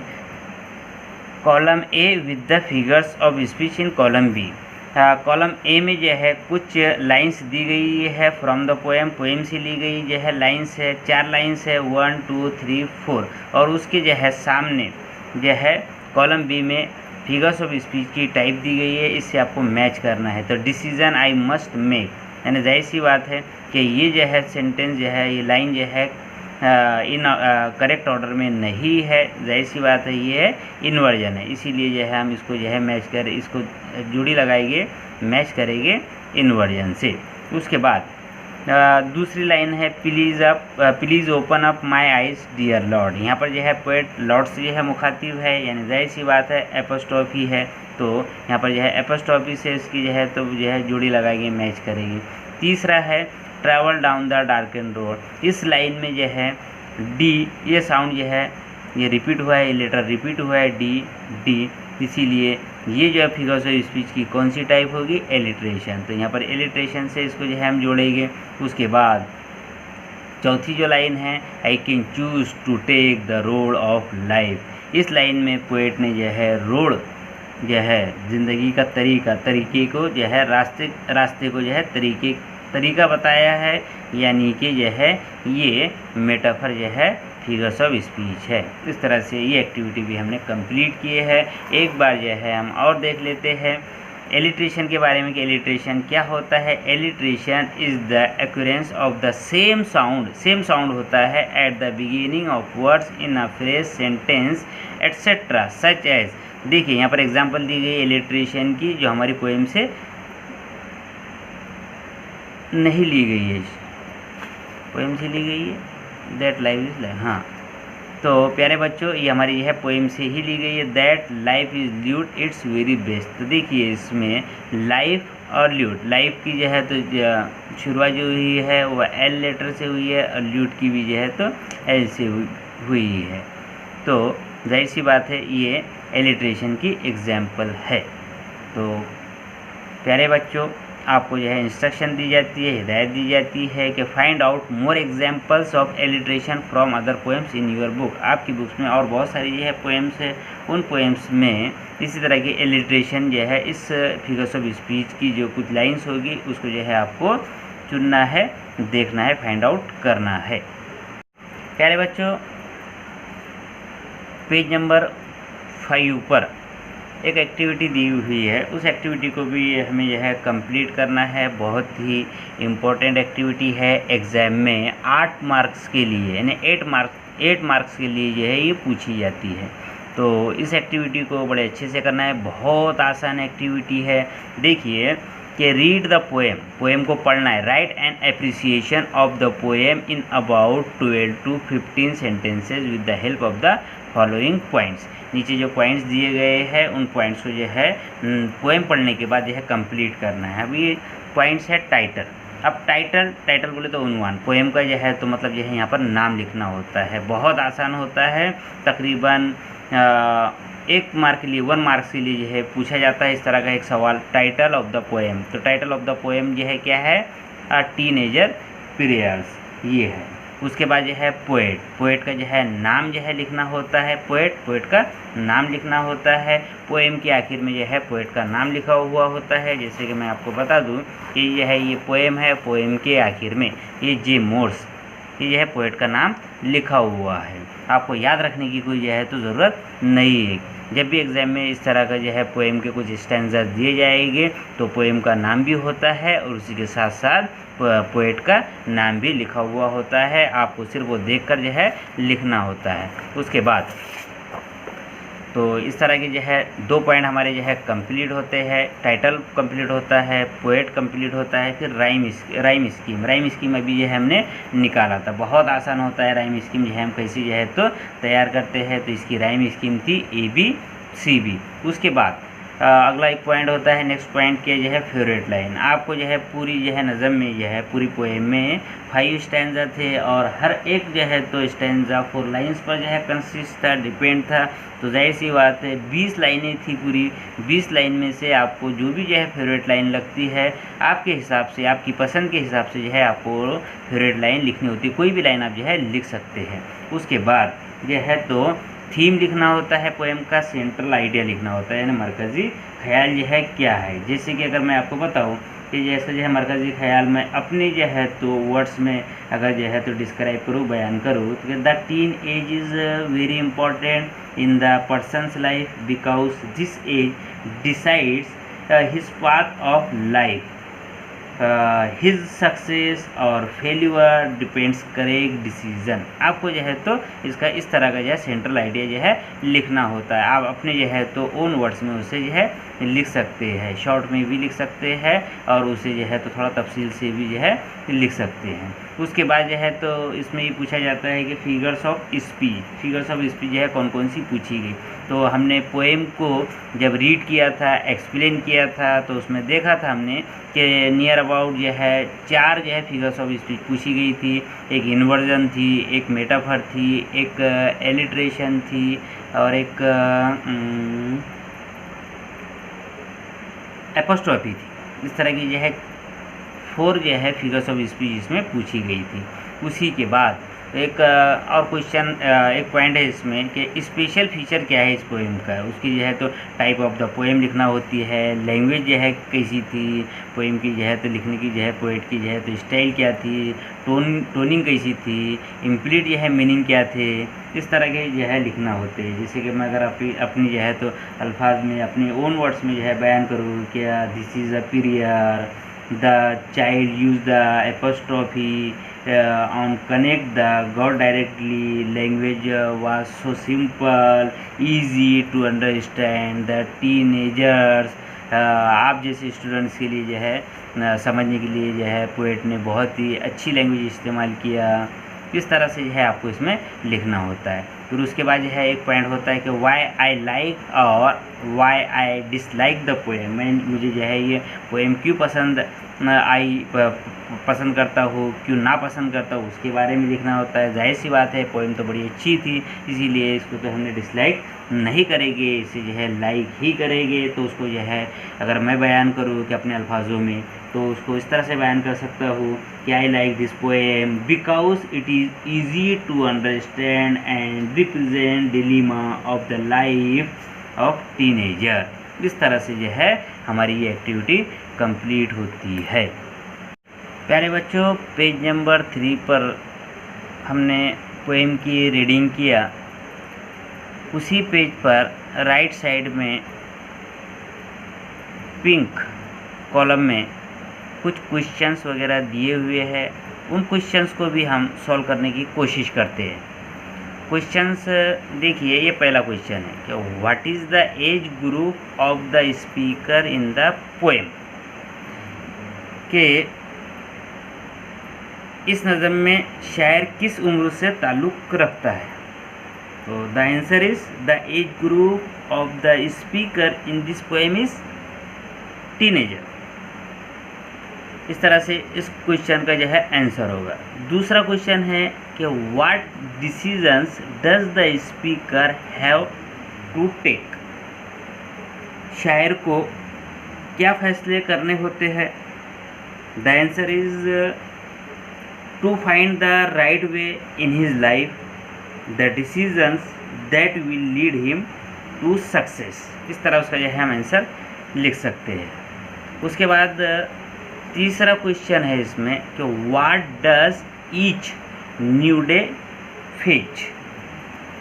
column A with the figures of speech in column B. Column A में जो है कुछ लाइंस दी गई है फ्रॉम द पोएम से ली गई जो है लाइंस है, 4 लाइंस है 1 2 3 4, और उसके जो है सामने जो है कॉलम बी में फिगर्स ऑफ स्पीच की टाइप दी गई है, इससे आपको मैच करना है। तो डिसीजन आई मस्ट मेक, यानी जाहिर सी बात है कि ये जो है सेंटेंस जो है, ये लाइन जो है इन करेक्ट ऑर्डर में नहीं है, जाहिर सी बात है ये है इन्वर्जन है, इसीलिए जो है हम इसको जो है मैच कर, इसको जुड़ी लगाएंगे, मैच करेंगे इन्वर्जन से। उसके बाद दूसरी लाइन है please open up my eyes dear Lord. यहाँ पर जो है पोएट लॉर्ड से जो है मुखातिब है, यानी जाहिर सी बात है एपोस्ट्रोफी है, तो यहाँ पर जो है एपोस्ट्रोफी से इसकी जो है तो जो है जोड़ी लगाएंगे, मैच करेगी। तीसरा है travel down the darken road. इस लाइन में जो है डी, ये साउंड जो है ये रिपीट हुआ है, ये लेटर रिपीट हुआ है डी, इसीलिए ये जो है फिगर्स ऑफ स्पीच की कौन सी टाइप होगी, एलिट्रेशन। तो यहाँ पर एलिट्रेशन से इसको जो है हम जोड़ेंगे। उसके बाद चौथी जो लाइन है I can choose to take the road of life. इस लाइन में पोएट ने जो है रोड जो है ज़िंदगी का तरीके को जो है रास्ते को जो है तरीका बताया है, यानी कि जो है ये मेटाफर जो है फिगर्स ऑफ स्पीच है। इस तरह से ये एक्टिविटी भी हमने कंप्लीट किए है। एक बार जो है हम और देख लेते हैं एलिट्रेशन के बारे में कि एलिट्रेशन क्या होता है। Alliteration is the occurrence of the same sound होता है at the beginning of words in a phrase, sentence et cetera such as. देखिए यहाँ पर एग्जांपल दी गई एलिट्रेशन की जो हमारी पोएम से नहीं ली गई है, पोएम से ली गई है, दैट लाइफ इज लाइफ। हाँ, तो प्यारे बच्चों, ये हमारी जो है पोएम से ही ली गई है। That life is lewd it's very best. तो देखिए इसमें लाइफ और ल्यूट, लाइफ की जो है तो शुरुआत जो हुई है वो एल लेटर से हुई है और ल्यूट की भी जो है तो एल से हुई है। तो जाहिर सी बात है ये एलिट्रेशन की एग्जाम्पल है। तो प्यारे बच्चों, आपको जो है इंस्ट्रक्शन दी जाती है, हिदायत दी जाती है कि find out more examples of alliteration from other poems in your book. आपकी बुक्स में और बहुत सारी जो है पोएम्स है, उन पोएम्स में इसी तरह की एलिट्रेशन जो है इस फिगर्स ऑफ स्पीच की जो कुछ लाइंस होगी उसको जो है आपको चुनना है, देखना है, फाइंड आउट करना है। प्यारे बच्चों, पेज नंबर 5 पर एक एक्टिविटी दी हुई है, उस एक्टिविटी को भी हमें यह है कंप्लीट करना है। बहुत ही इम्पोर्टेंट एक्टिविटी है, एग्ज़ाम में 8 मार्क्स के लिए, यानी 8 मार्क्स के लिए जो है ये पूछी जाती है। तो इस एक्टिविटी को बड़े अच्छे से करना है, बहुत आसान एक्टिविटी है। देखिए कि रीड द पोएम को पढ़ना है। Right an appreciation of the poem in about 12 to 15 sentences with the help of the following points. नीचे जो पॉइंट्स दिए गए हैं उन पॉइंट्स को जो है पोएम पढ़ने के बाद जो है कंप्लीट करना है। अभी पॉइंट्स है टाइटल। अब टाइटल बोले तो उन्वान, पोएम का जो है तो मतलब जो है यहाँ पर नाम लिखना होता है। बहुत आसान होता है, तकरीबन 1 मार्क के लिए, 1 मार्क्स के लिए जो है पूछा जाता है इस तरह का एक सवाल, टाइटल ऑफ द पोएम। तो टाइटल ऑफ द पोएम जो है क्या है, टीनेजर पीरियड्स, ये है। उसके बाद जो है पोएट का जो है नाम जो है लिखना होता है, पोएट का नाम लिखना होता है। पोएम के आखिर में जो है पोएट का नाम लिखा हुआ होता है। जैसे कि मैं आपको बता दूं कि यह है, ये पोएम है, पोएम के आखिर में ये जे मोर्स, ये है पोएट का नाम लिखा हुआ है। आपको याद रखने की कोई जो है तो ज़रूरत नहीं है। जब भी एग्ज़ाम में इस तरह का जो है पोएम के कुछ स्टैंजा दिए जाएंगे तो पोएम का नाम भी होता है और उसी के साथ साथ पोएट का नाम भी लिखा हुआ होता है। आपको सिर्फ वो देखकर जो है लिखना होता है। उसके बाद तो इस तरह के जो है 2 पॉइंट हमारे जो है कंप्लीट होते हैं। टाइटल कंप्लीट होता है, पोएट कंप्लीट होता है, फिर राइम स्कीम अभी जो है हमने निकाला था। बहुत आसान होता है राइम स्कीम जो है हम कैसे जो है तो तैयार करते हैं। तो इसकी राइम स्कीम थी ABCB। उसके बाद अगला एक पॉइंट होता है, नेक्स्ट पॉइंट के जो है फेवरेट लाइन। आपको जो है पूरी जो है नज़म में जो है पूरी पोएम में 5 स्टैंजा थे और हर एक जो है तो स्टैंजा 4 लाइन्स पर जो है कंसिस्ट था, डिपेंड था। तो जाहिर सी बात है 20 लाइनें थी पूरी। 20 लाइन में से आपको जो भी जो है फेवरेट लाइन लगती है, आपके हिसाब से, आपकी पसंद के हिसाब से जो है आपको फेवरेट लाइन लिखनी होती है। कोई भी लाइन आप जो है लिख सकते हैं। उसके बाद जो है तो थीम लिखना होता है, पोएम का सेंट्रल आइडिया लिखना होता है, यानी मरकज़ी ख्याल जो है क्या है। जैसे कि अगर मैं आपको बताऊं कि जैसे जो है मरकज़ी ख्याल में अपने जो है तो वर्ड्स में अगर जो है तो डिस्क्राइब करूँ, बयान करूँ, तो the teen age is very important in the person's life because this age decides his path of life. His success और फेल्यूर डिपेंड्स करेक्ट डिसीजन। आपको जो है तो इसका इस तरह का जो है सेंट्रल आइडिया जो है लिखना होता है। आप अपने जो है तो ओन वर्ड्स में उसे जो है लिख सकते हैं, शॉर्ट में भी लिख सकते हैं और उसे जो है तो थोड़ा तफसील से भी जो है लिख सकते हैं। उसके बाद जो है तो इसमें ये पूछा जाता है कि फिगर्स ऑफ स्पीच जो है कौन कौन सी पूछी गई। तो हमने पोएम को जब रीड किया था, एक्सप्लेन किया था, तो उसमें देखा था हमने कि नियर अबाउट जो है 4 जो है फिगर्स ऑफ स्पीच पूछी गई थी। एक इन्वर्जन थी, एक मेटाफर थी, एक एलिट्रेशन थी और एक एपोस्ट्रोफी थी। इस तरह की जो है 4 जो है फिगर्स ऑफ स्पीच इसमें पूछी गई थी। उसी के बाद एक और क्वेश्चन, एक पॉइंट है इसमें कि स्पेशल फीचर क्या है इस पोएम का। उसकी जो है तो टाइप ऑफ द पोएम लिखना होती है, लैंग्वेज जो है कैसी थी पोएम की, जो है तो लिखने की जो है पोएट की जो है तो स्टाइल क्या थी, टोनिंग कैसी थी, इम्प्लीट जो है मीनिंग क्या थे, इस तरह के जो है लिखना होते हैं। जैसे कि मैं अगर अपनी जो है तो अल्फाज में अपने ओन वर्ड्स में जो है बयान करूँ क्या, this is a period, the child use the apostrophe on connect the got directly, language was so simple, easy to understand, the teenagers, आप जैसे स्टूडेंट्स के लिए जो है समझने के लिए जो है पोएट ने बहुत ही अच्छी लैंग्वेज इस्तेमाल किया। इस तरह से जो है आपको इसमें लिखना होता है। फिर उसके बाद जो है एक पॉइंट होता है कि वाई आई लाइक और why I dislike the poem, मुझे जो है ये पोएम क्यों पसंद करता हूँ, क्यों ना पसंद करता हूँ, उसके बारे में लिखना होता है। जाहिर सी बात है पोएम तो बड़ी अच्छी थी, इसीलिए इसको तो हमने डिसलाइक नहीं करेंगे, इसे जो है लाइक ही करेंगे। तो उसको जो है अगर मैं बयान करूँ कि अपने अल्फाजों में, तो उसको इस तरह से बयान कर सकता हूँ कि I like this poem because it is easy to understand and represent dilemma of the life of teenager. इस तरह से जो है हमारी ये एक्टिविटी कंप्लीट होती है। प्यारे बच्चों, पेज नंबर 3 पर हमने पोएम की रीडिंग किया। उसी पेज पर राइट साइड में पिंक कॉलम में कुछ क्वेश्चंस वगैरह दिए हुए हैं, उन क्वेश्चंस को भी हम सॉल्व करने की कोशिश करते हैं। क्वेश्चंस देखिए, ये पहला क्वेश्चन है कि what is the age group of the speaker in the poem, कि इस नज़म में शायर किस उम्र से ताल्लुक़ रखता है। तो the answer is the age group of the speaker in this poem is teenager. इस तरह से इस क्वेश्चन का जो है आंसर होगा। दूसरा क्वेश्चन है कि what decisions does the speaker have to take, शायर को क्या फैसले करने होते हैं। The answer is to find the right way in his life, the decisions that will lead him to success. इस तरह उसका जो है हम आंसर लिख सकते हैं। उसके बाद तीसरा क्वेश्चन है इसमें कि what does each new day fetch,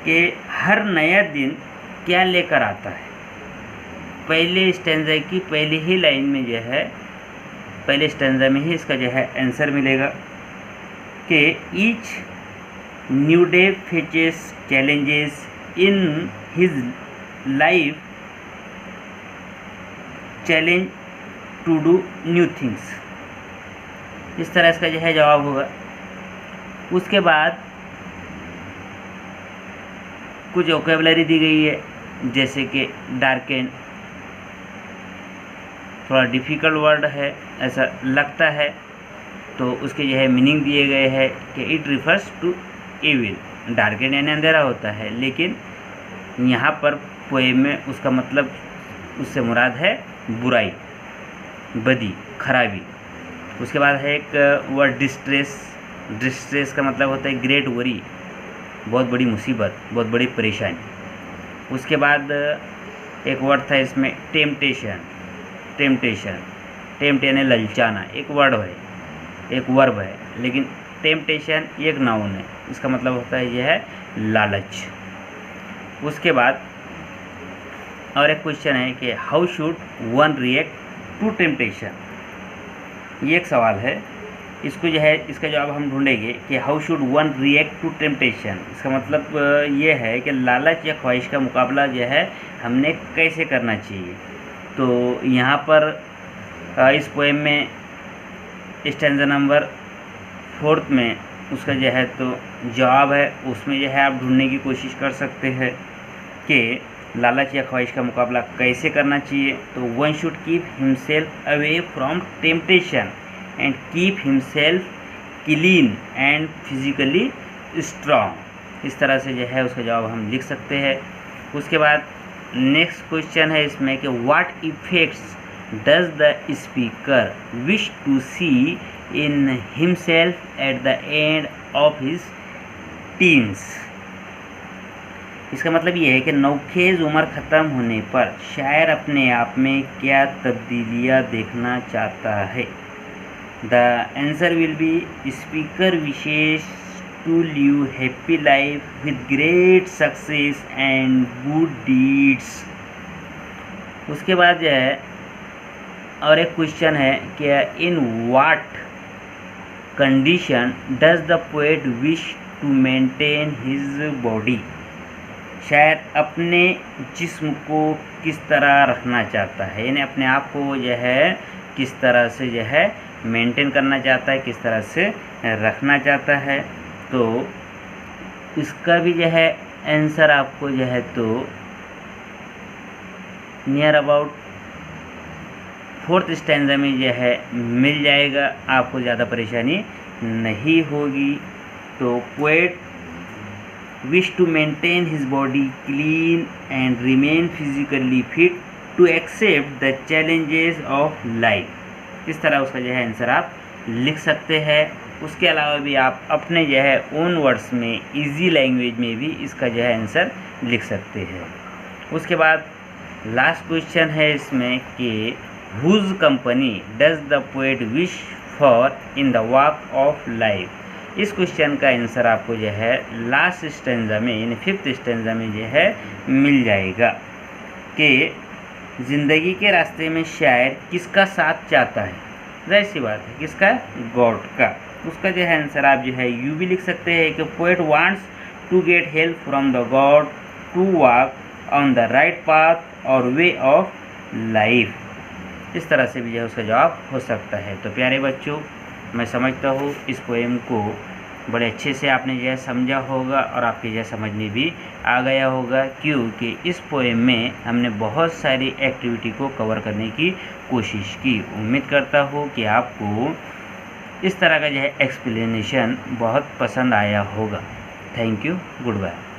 कि हर नया दिन क्या लेकर आता है। पहले स्टैंजा की पहली ही लाइन में जो है, पहले स्टैंजा में ही इसका जो है आंसर मिलेगा कि each new day fetches challenges in his life, challenge to do new things. इस तरह इसका जो है जवाब होगा। उसके बाद कुछ वोकैबुलरी दी गई है, जैसे कि डार्कन, थोड़ा डिफ़िकल्ट वर्ड है ऐसा लगता है, तो उसके जो है मीनिंग दिए गए हैं कि it refers to evil. Darken यानी अंधेरा होता है, लेकिन यहाँ पर पोएम में उसका मतलब, उससे मुराद है बुराई, बदी, खराबी। उसके बाद है एक वर्ड डिस्ट्रेस। डिस्ट्रेस का मतलब होता है ग्रेट वरी, बहुत बड़ी मुसीबत, बहुत बड़ी परेशानी। उसके बाद एक वर्ड था इसमें टेम्पटेशन। टेम्पटेशन, टेम्प्ट यानी ललचाना, एक वर्ड है, एक वर्ब है, लेकिन टेम्पटेशन एक नाउन है, इसका मतलब होता है यह है लालच। उसके बाद और एक क्वेश्चन है कि how should one react to temptation, ये एक सवाल है। इसको जो है इसका जवाब हम ढूंढेंगे कि how should one react to temptation. इसका मतलब ये है कि लालच या ख्वाहिश का मुकाबला जो है हमने कैसे करना चाहिए। तो यहाँ पर इस पोएम में स्टैंजा नंबर 4 में उसका जो है तो जवाब है, उसमें जो है आप ढूंढने की कोशिश कर सकते हैं कि लालच या ख्वाहिश का मुकाबला कैसे करना चाहिए। तो one should keep himself away from temptation and keep himself clean and physically strong. इस तरह से जो है उसका जवाब हम लिख सकते हैं। उसके बाद नेक्स्ट क्वेश्चन है इसमें कि what effects does the speaker wish to see in himself at the end of his teens. इसका मतलब ये है कि नौखेज़ उम्र ख़त्म होने पर शायर अपने आप में क्या तब्दीलियाँ देखना चाहता है। The answer will be speaker wishes to live happy life with great success and good deeds. उसके बाद जो है और एक क्वेश्चन है कि in what condition does the poet wish to maintain his body, शायर अपने जिस्म को किस तरह रखना चाहता है, यानी अपने आप को जो है किस तरह से जो है मेंटेन करना चाहता है, किस तरह से रखना चाहता है। तो इसका भी जो है आंसर आपको जो है तो नियर अबाउट 4th स्टैंजा में जो है मिल जाएगा, आपको ज़्यादा परेशानी नहीं होगी। तो poet wish to maintain his body clean and remain physically fit to accept the challenges of life. इस तरह उसका जो है आंसर आप लिख सकते हैं। उसके अलावा भी आप अपने जो है ओन वर्ड्स में इजी लैंग्वेज में भी इसका जो है आंसर लिख सकते हैं। उसके बाद लास्ट क्वेश्चन है इसमें कि whose company does the poet wish for in the walk of life. इस क्वेश्चन का आंसर आपको जो है लास्ट स्टैंजा में यानी 5th स्टैंजा में जो है मिल जाएगा कि ज़िंदगी के रास्ते में शायर किसका साथ चाहता है। जाहिर सी बात है किसका, गॉड का। उसका जो है आंसर आप जो है यू भी लिख सकते हैं कि poet wants to get help from the god to walk on the right path और वे ऑफ लाइफ। इस तरह से भी जो है उसका जवाब हो सकता है। तो प्यारे बच्चों, मैं समझता हूँ इस पोएम को बड़े अच्छे से आपने जो है समझा होगा और आपके जो है समझ में भी आ गया होगा, क्योंकि इस पोएम में हमने बहुत सारी एक्टिविटी को कवर करने की कोशिश की। उम्मीद करता हूँ कि आपको इस तरह का जो है एक्सप्लेनेशन बहुत पसंद आया होगा। Thank you, good bye.